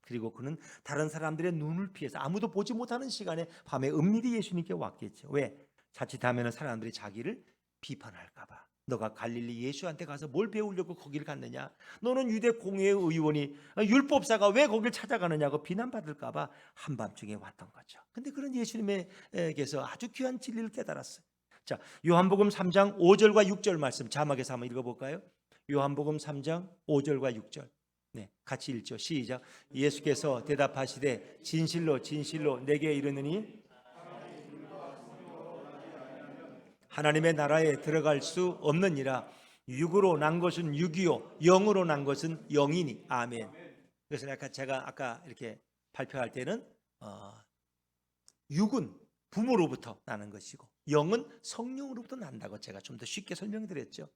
그리고 그는 다른 사람들의 눈을 피해서 아무도 보지 못하는 시간에 밤에 은밀히 예수님께 왔겠죠. 왜? 자칫하면 사람들이 자기를 비판할까 봐. 너가 갈릴리 예수한테 가서 뭘 배우려고 거기를 갔느냐? 너는 유대 공회의 의원이, 율법사가 왜 거길 찾아가느냐고 비난받을까 봐 한밤중에 왔던 거죠. 근데 그런 예수님에게서 아주 귀한 진리를 깨달았어요. 자, 요한복음 3장 5절과 6절 말씀 자막에서 한번 읽어볼까요? 요한복음 3장 5절과 6절. 네, 같이 읽죠. 시작. 예수께서 대답하시되 진실로 진실로 내게 이르느니 하나님의 나라에 들어갈 수 없느니라. 육으로 난 것은 육이요 영으로 난 것은 영이니. 아멘. 그래서 제가 아까 이렇게 발표할 때는 육은 부모로부터 나는 것이고 영은 성령으로부터 난다고 제가 좀 더 쉽게 설명드렸죠.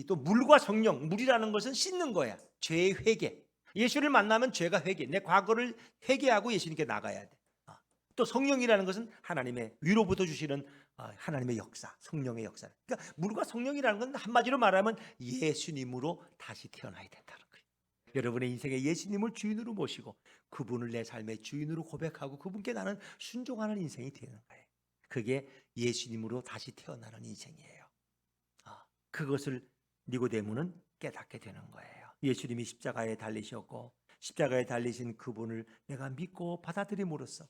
또 물과 성령, 물이라는 것은 씻는 거야. 죄의 회개. 예수를 만나면 죄가 회개. 내 과거를 회개하고 예수님께 나가야 돼. 또 성령이라는 것은 하나님의 위로부터 주시는 하나님의 역사, 성령의 역사. 그러니까 물과 성령이라는 건 한마디로 말하면 예수님으로 다시 태어나야 된다는 거예요. 여러분의 인생에 예수님을 주인으로 모시고 그분을 내 삶의 주인으로 고백하고 그분께 나는 순종하는 인생이 되는 거예요. 그게 예수님으로 다시 태어나는 인생이에요. 그것을 니고데모는 깨닫게 되는 거예요. 예수님이 십자가에 달리셨고 십자가에 달리신 그분을 내가 믿고 받아들임으로써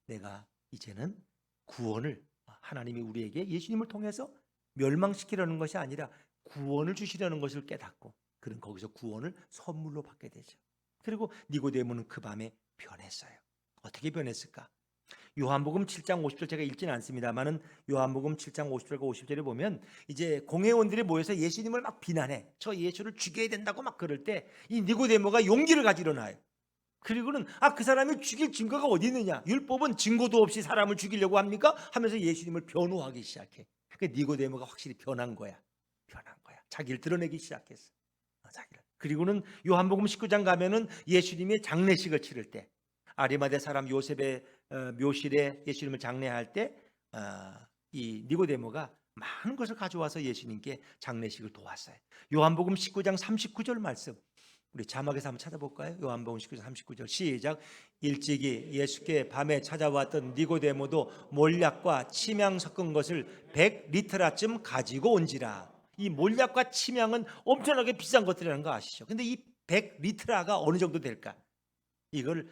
내가 이제는 구원을, 하나님이 우리에게 예수님을 통해서 멸망시키려는 것이 아니라 구원을 주시려는 것을 깨닫고, 그는 거기서 구원을 선물로 받게 되죠. 그리고 니고데모는 그 밤에 변했어요. 어떻게 변했을까? 요한복음 7장 50절, 제가 읽지는 않습니다만은 요한복음 7장 50절과 50절에 보면 이제 공회원들이 모여서 예수님을 막 비난해. 저 예수를 죽여야 된다고 막 그럴 때 이 니고데모가 용기를 가지고 일어나요. 그리고는 그 사람이 죽일 증거가 어디 있느냐? 율법은 증거도 없이 사람을 죽이려고 합니까? 하면서 예수님을 변호하기 시작해. 그 니고데모가 확실히 변한 거야. 자기를 드러내기 시작했어. 자기를. 그리고는 요한복음 19장 가면은 예수님의 장례식을 치를 때, 아리마대 사람 요셉의 묘실에 예수님을 장례할 때 이 니고데모가 많은 것을 가져와서 예수님께 장례식을 도왔어요. 요한복음 19장 39절 말씀, 우리 자막에서 한번 찾아볼까요? 요한복음 19장 39절 시작. 일찍이 예수께 밤에 찾아왔던 니고데모도 몰약과 침향 섞은 것을 100리터라쯤 가지고 온지라. 이 몰약과 침향은 엄청나게 비싼 것들이라는 거 아시죠? 근데 이 100리터가 어느 정도 될까? 이걸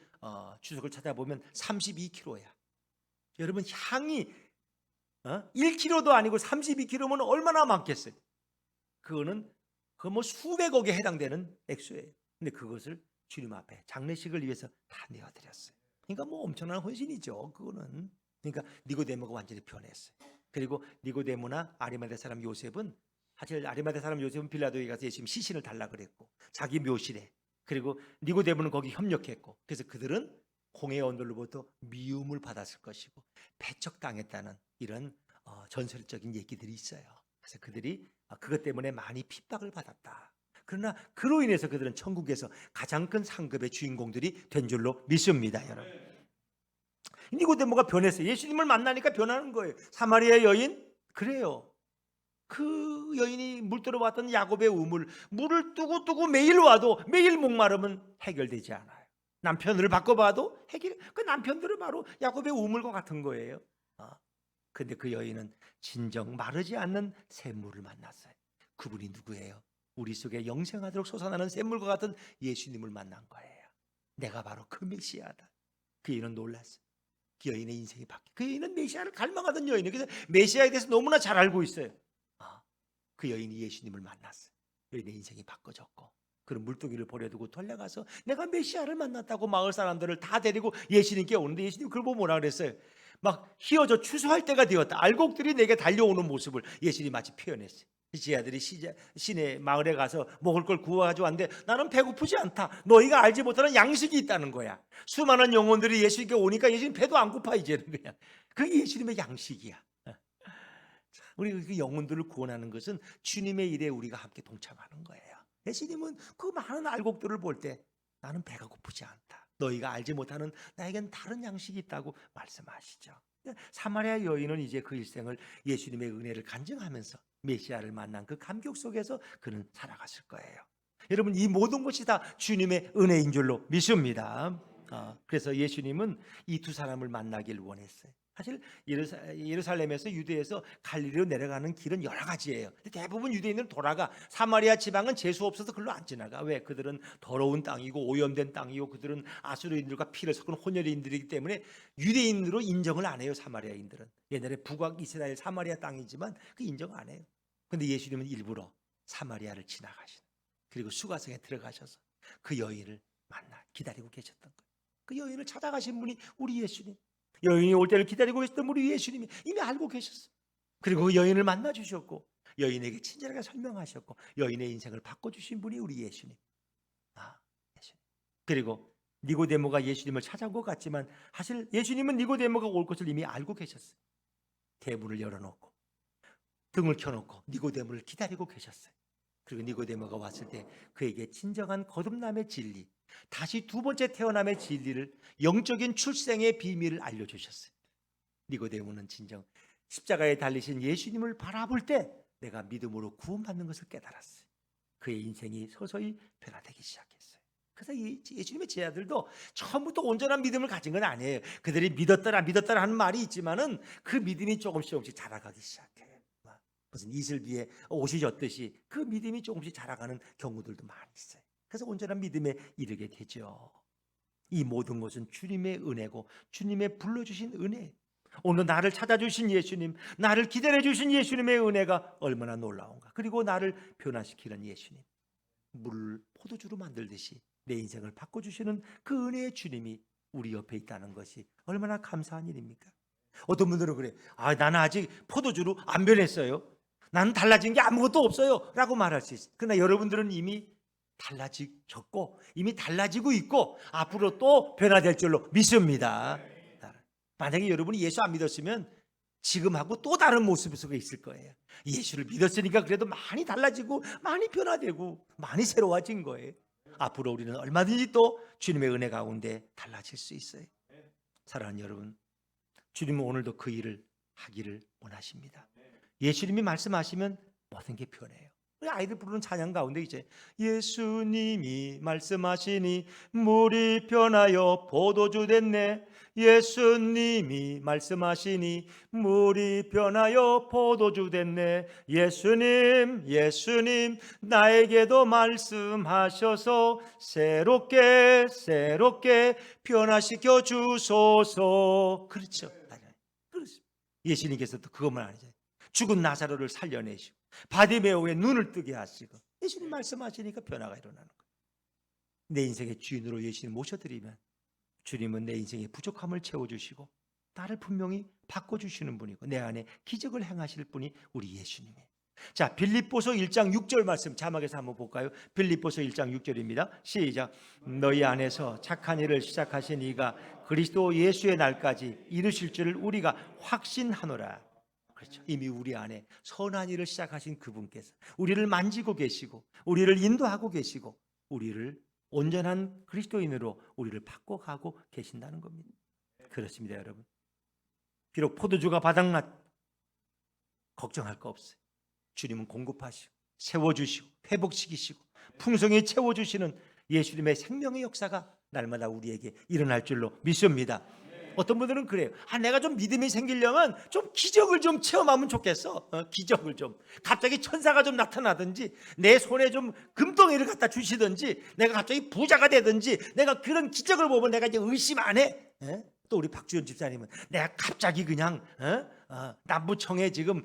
주석을 찾아보면 32kg야. 여러분, 향이 1kg도 아니고 32kg면 얼마나 많겠어요? 그거는 뭐 수백억에 해당되는 액수예요. 근데 그것을 주님 앞에 장례식을 위해서 다 내어드렸어요. 그러니까 뭐 엄청난 헌신이죠. 그거는. 그러니까 니고데모가 완전히 변했어요. 그리고 니고데모나 아리마대 사람 요셉은, 사실 아리마대 사람 요셉은 빌라도에 가서 예수님 시신을 달라 그랬고, 자기 묘실에, 그리고 니고데모는 거기 협력했고, 그래서 그들은 공회원들로부터 미움을 받았을 것이고 배척당했다는 이런 전설적인 얘기들이 있어요. 그래서 그들이 그것 때문에 많이 핍박을 받았다. 그러나 그로 인해서 그들은 천국에서 가장 큰 상급의 주인공들이 된 줄로 믿습니다, 여러분. 니고데모가 변했어요. 예수님을 만나니까 변하는 거예요. 사마리아 여인, 그래요. 그 여인이 물들어 왔던 야곱의 우물, 물을 두고 매일 와도 매일 목마름은 해결되지 않아요. 남편을 바꿔봐도 그 남편들은 바로 야곱의 우물과 같은 거예요. 근데 그 여인은 진정 마르지 않는 샘물을 만났어요. 그분이 누구예요? 우리 속에 영생하도록 솟아나는 샘물과 같은 예수님을 만난 거예요. 내가 바로 그 메시아다. 그 여인은 놀랐어요. 그 여인의 인생이 바뀌었어요. 그 여인은 메시아를 갈망하던 여인이에요. 그래서 메시아에 대해서 너무나 잘 알고 있어요. 그 여인이 예수님을 만났어요. 여인의 인생이 바꿔졌고, 그런 물동이를 버려두고 돌려가서 내가 메시아를 만났다고 마을 사람들을 다 데리고 예수님께 오는데, 예수님 그걸 보고 뭐라 그랬어요? 막 휘어져 추수할 때가 되었다. 알곡들이 내게 달려오는 모습을 예수님이 마치 표현했어요. 제 아들이 시내 마을에 가서 먹을 걸 구워가지고 왔는데 나는 배고프지 않다. 너희가 알지 못하는 양식이 있다는 거야. 수많은 영혼들이 예수님께 오니까 예수님 배도 안 고파 이제는. 그냥 그게 예수님의 양식이야. 우리 그 영혼들을 구원하는 것은 주님의 일에 우리가 함께 동참하는 거예요. 예수님은 그 많은 알곡들을 볼 때 나는 배가 고프지 않다. 너희가 알지 못하는 나에겐 다른 양식이 있다고 말씀하시죠. 사마리아 여인은 이제 그 일생을 예수님의 은혜를 간증하면서 메시아를 만난 그 감격 속에서 그는 살아갔을 거예요. 여러분, 이 모든 것이 다 주님의 은혜인 줄로 믿습니다. 그래서 예수님은 이 두 사람을 만나길 원했어요. 사실 예루살렘에서 유대에서 갈릴리로 내려가는 길은 여러 가지예요. 대부분 유대인들은 돌아가. 사마리아 지방은 재수 없어서 글로 안 지나가. 왜? 그들은 더러운 땅이고 오염된 땅이고, 그들은 아수르인들과 피를 섞은 혼혈인들이기 때문에 유대인으로 인정을 안 해요. 사마리아인들은 옛날에 북왕 이스라엘 사마리아 땅이지만 그 인정 안 해요. 근데 예수님은 일부러 사마리아를 지나가신, 그리고 수가성에 들어가셔서 그 여인을 만나 기다리고 계셨던 거예요. 그 여인을 찾아가신 분이 우리 예수님. 여인이 올 때를 기다리고 계셨던 우리 예수님이 이미 알고 계셨어요. 그리고 그 여인을 만나 주셨고, 여인에게 친절하게 설명하셨고, 여인의 인생을 바꿔주신 분이 우리 예수님. 예수님. 그리고 니고데모가 예수님을 찾아온 것 같지만 사실 예수님은 니고데모가 올 것을 이미 알고 계셨어요. 대문을 열어놓고 등을 켜놓고 니고데모를 기다리고 계셨어요. 그리고 니고데모가 왔을 때 그에게 진정한 거듭남의 진리, 다시 두 번째 태어남의 진리를, 영적인 출생의 비밀을 알려주셨어요. 니고데모는 진정 십자가에 달리신 예수님을 바라볼 때 내가 믿음으로 구원받는 것을 깨달았어요. 그의 인생이 서서히 변화되기 시작했어요. 그래서 예수님의 제자들도 처음부터 온전한 믿음을 가진 건 아니에요. 그들이 믿었더라 하는 말이 있지만은 그 믿음이 조금씩 자라가기 시작해요. 무슨 이슬 위에 옷이 젖듯이 그 믿음이 조금씩 자라가는 경우들도 많이 있어요. 그래서 온전한 믿음에 이르게 되죠. 이 모든 것은 주님의 은혜고 주님의 불러주신 은혜. 오늘 나를 찾아주신 예수님, 나를 기다려주신 예수님의 은혜가 얼마나 놀라운가. 그리고 나를 변화시키는 예수님, 물을 포도주로 만들듯이 내 인생을 바꿔주시는 그 은혜의 주님이 우리 옆에 있다는 것이 얼마나 감사한 일입니까? 어떤 분들은 그래, 나는 아직 포도주로 안 변했어요, 나는 달라진 게 아무것도 없어요 라고 말할 수 있어요. 그러나 여러분들은 이미 달라지셨고 이미 달라지고 있고 앞으로 또 변화될 줄로 믿습니다. 만약에 여러분이 예수 안 믿었으면 지금하고 또 다른 모습 속에 있을 거예요. 예수를 믿었으니까 그래도 많이 달라지고 많이 변화되고 많이 새로워진 거예요. 앞으로 우리는 얼마든지 또 주님의 은혜 가운데 달라질 수 있어요. 사랑하는 여러분, 주님은 오늘도 그 일을 하기를 원하십니다. 예수님이 말씀하시면 모든 게 변해요. 우리 아이들 부르는 찬양 가운데 이제 예수님이 말씀하시니 물이 변하여 포도주 됐네. 예수님이 말씀하시니 물이 변하여 포도주 됐네. 예수님 예수님 나에게도 말씀하셔서 새롭게 변화시켜 주소서. 그렇죠. 예수님께서도 그것만 아니죠. 죽은 나사로를 살려내시고 바디메오의 눈을 뜨게 하시고 예수님 말씀하시니까 변화가 일어나는 거예요. 내 인생의 주인으로 예수님 모셔드리면 주님은 내 인생의 부족함을 채워주시고 나를 분명히 바꿔주시는 분이고 내 안에 기적을 행하실 분이 우리 예수님이에요. 자, 빌립보서 1장 6절 말씀 자막에서 한번 볼까요? 빌립보서 1장 6절입니다. 시작. 너희 안에서 착한 일을 시작하신 이가 그리스도 예수의 날까지 이루실 줄을 우리가 확신하노라. 그렇죠. 이미 우리 안에 선한 일을 시작하신 그분께서 우리를 만지고 계시고 우리를 인도하고 계시고 우리를 온전한 그리스도인으로 우리를 바꿔가고 계신다는 겁니다. 그렇습니다, 여러분. 비록 포도주가 바닥났 걱정할 거 없어요. 주님은 공급하시고 세워주시고 회복시키시고 풍성히 채워주시는 예수님의 생명의 역사가 날마다 우리에게 일어날 줄로 믿습니다. 어떤 분들은 그래요. 내가 좀 믿음이 생기려면 좀 기적을 좀 체험하면 좋겠어. 기적을 좀. 갑자기 천사가 좀 나타나든지 내 손에 좀 금덩이를 갖다 주시든지 내가 갑자기 부자가 되든지 내가 그런 기적을 보면 내가 이제 의심 안 해. 또 우리 박주연 집사님은 내가 갑자기 그냥 남부청에 지금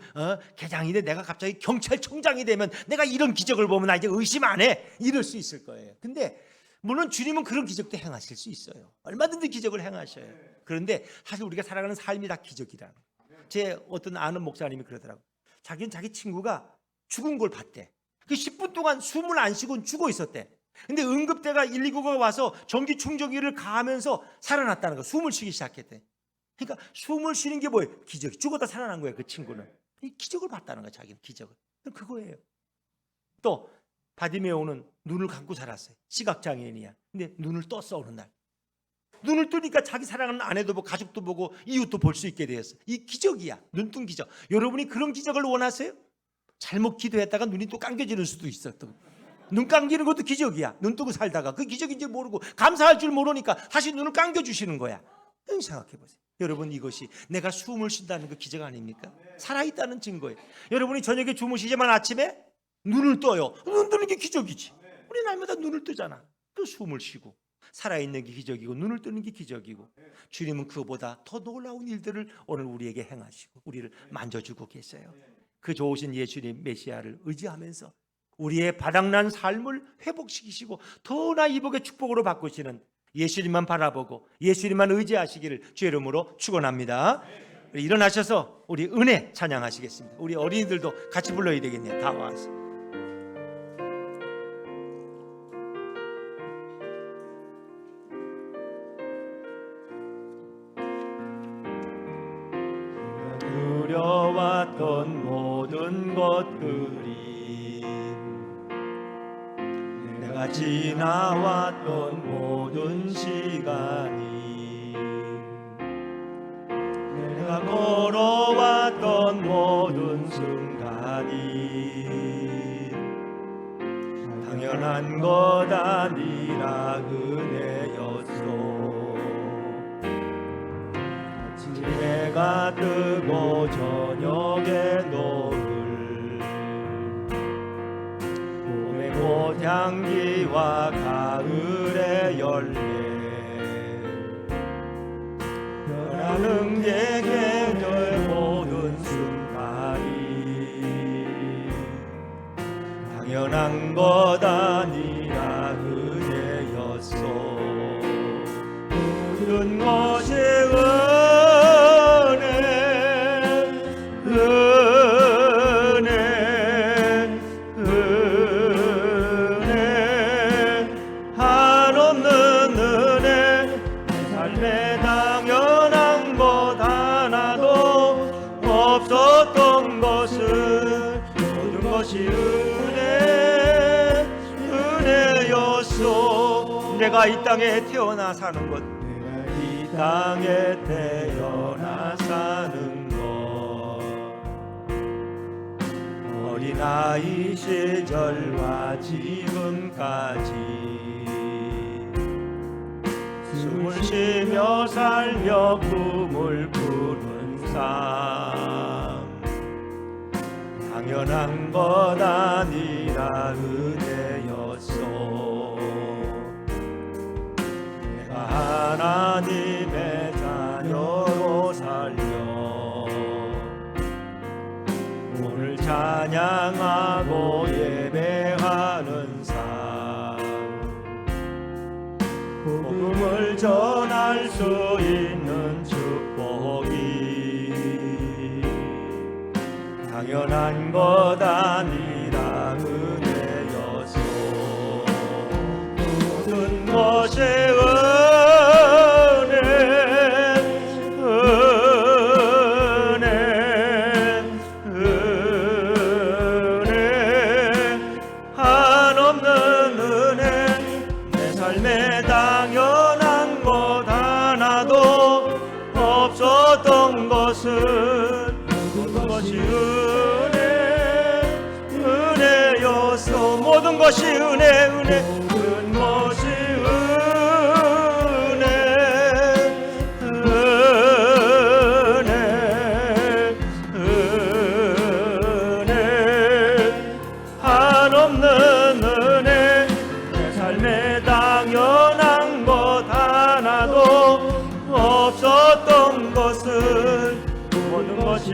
계장인데 내가 갑자기 경찰청장이 되면 내가 이런 기적을 보면 나 이제 의심 안 해. 이럴 수 있을 거예요. 근데 물론 주님은 그런 기적도 행하실 수 있어요. 얼마든지 기적을 행하셔요. 그런데 사실 우리가 살아가는 삶이 다 기적이라는 거예요. 제 어떤 아는 목사님이 그러더라고요. 자기는 자기 친구가 죽은 걸 봤대. 그 10분 동안 숨을 안 쉬고 죽어 있었대. 근데 응급대가 119가 와서 전기 충전기를 가하면서 살아났다는 거예요. 숨을 쉬기 시작했대. 그러니까 숨을 쉬는 게 뭐예요? 기적이. 죽었다 살아난 거예요. 그 친구는. 이 기적을 봤다는 거예요. 자기는 기적을. 그거예요. 또 바디메오는 눈을 감고 살았어요. 시각장애인이야. 근데 눈을 떴어 어느 날. 눈을 뜨니까 자기 사랑하는 아내도 보고 가족도 보고 이웃도 볼 수 있게 되었어. 이 기적이야. 눈뜬 기적. 여러분이 그런 기적을 원하세요? 잘못 기도했다가 눈이 또 감겨지는 수도 있어. 또. 눈 감기는 것도 기적이야. 눈 뜨고 살다가 그 기적인지 모르고 감사할 줄 모르니까 다시 눈을 감겨주시는 거야. 생각해 보세요. 여러분, 이것이 내가 숨을 쉰다는 그 기적 아닙니까? 살아있다는 증거예요. 여러분이 저녁에 주무시지만 아침에 눈을 떠요. 눈 뜨는 게 기적이지. 우리 날마다 눈을 뜨잖아. 그 숨을 쉬고 살아있는 게 기적이고 눈을 뜨는 게 기적이고 주님은 그보다 더 놀라운 일들을 오늘 우리에게 행하시고 우리를 만져주고 계세요. 그 좋으신 예수님 메시아를 의지하면서 우리의 바닥난 삶을 회복시키시고 더나 이복의 축복으로 바꾸시는 예수님만 바라보고 예수님만 의지하시기를 주의 이름으로 축원합니다. 일어나셔서 우리 은혜 찬양하시겠습니다. 우리 어린이들도 같이 불러야 되겠네요. 다 와서. 두려웠던 모든 것들이 내가 지나왔던 모든 시간이 내가 걸어왔던 모든 순간이 당연한 것 아니라 은혜였소. 해가 뜨고 저녁에 노을 봄의 꽃이 향기와 가을의 열매 변하는 게 계절 모든 순간이 당연한 것 아니라 은혜였소. 모든 것이 없었던 것은 모든 것이 은혜였소. 내가 이 땅에 태어나 사는 것, 내가 이 땅에 태어나 사는 것, 어린아이 시절과 지금까지 숨을 쉬며 살며 꿈을 꾸는 삶, 당연한 것 아니라 은혜였소. 내가 하나님의 자녀로 살려 오늘 찬양하고 예배하는 삶, 복음을 전할 수 있는 축복이 당연한 것 아니라 은혜였소. 모든 것이 은혜 한없는 은혜. 내 삶에 당연한 것 하나도 없었던 것은 모든 것이 은혜였어. 모든 것이 은혜. 모든 것이 은혜 한없는 은혜. 내 삶에 당연한 것 하나도 없었던 것은 모든 것이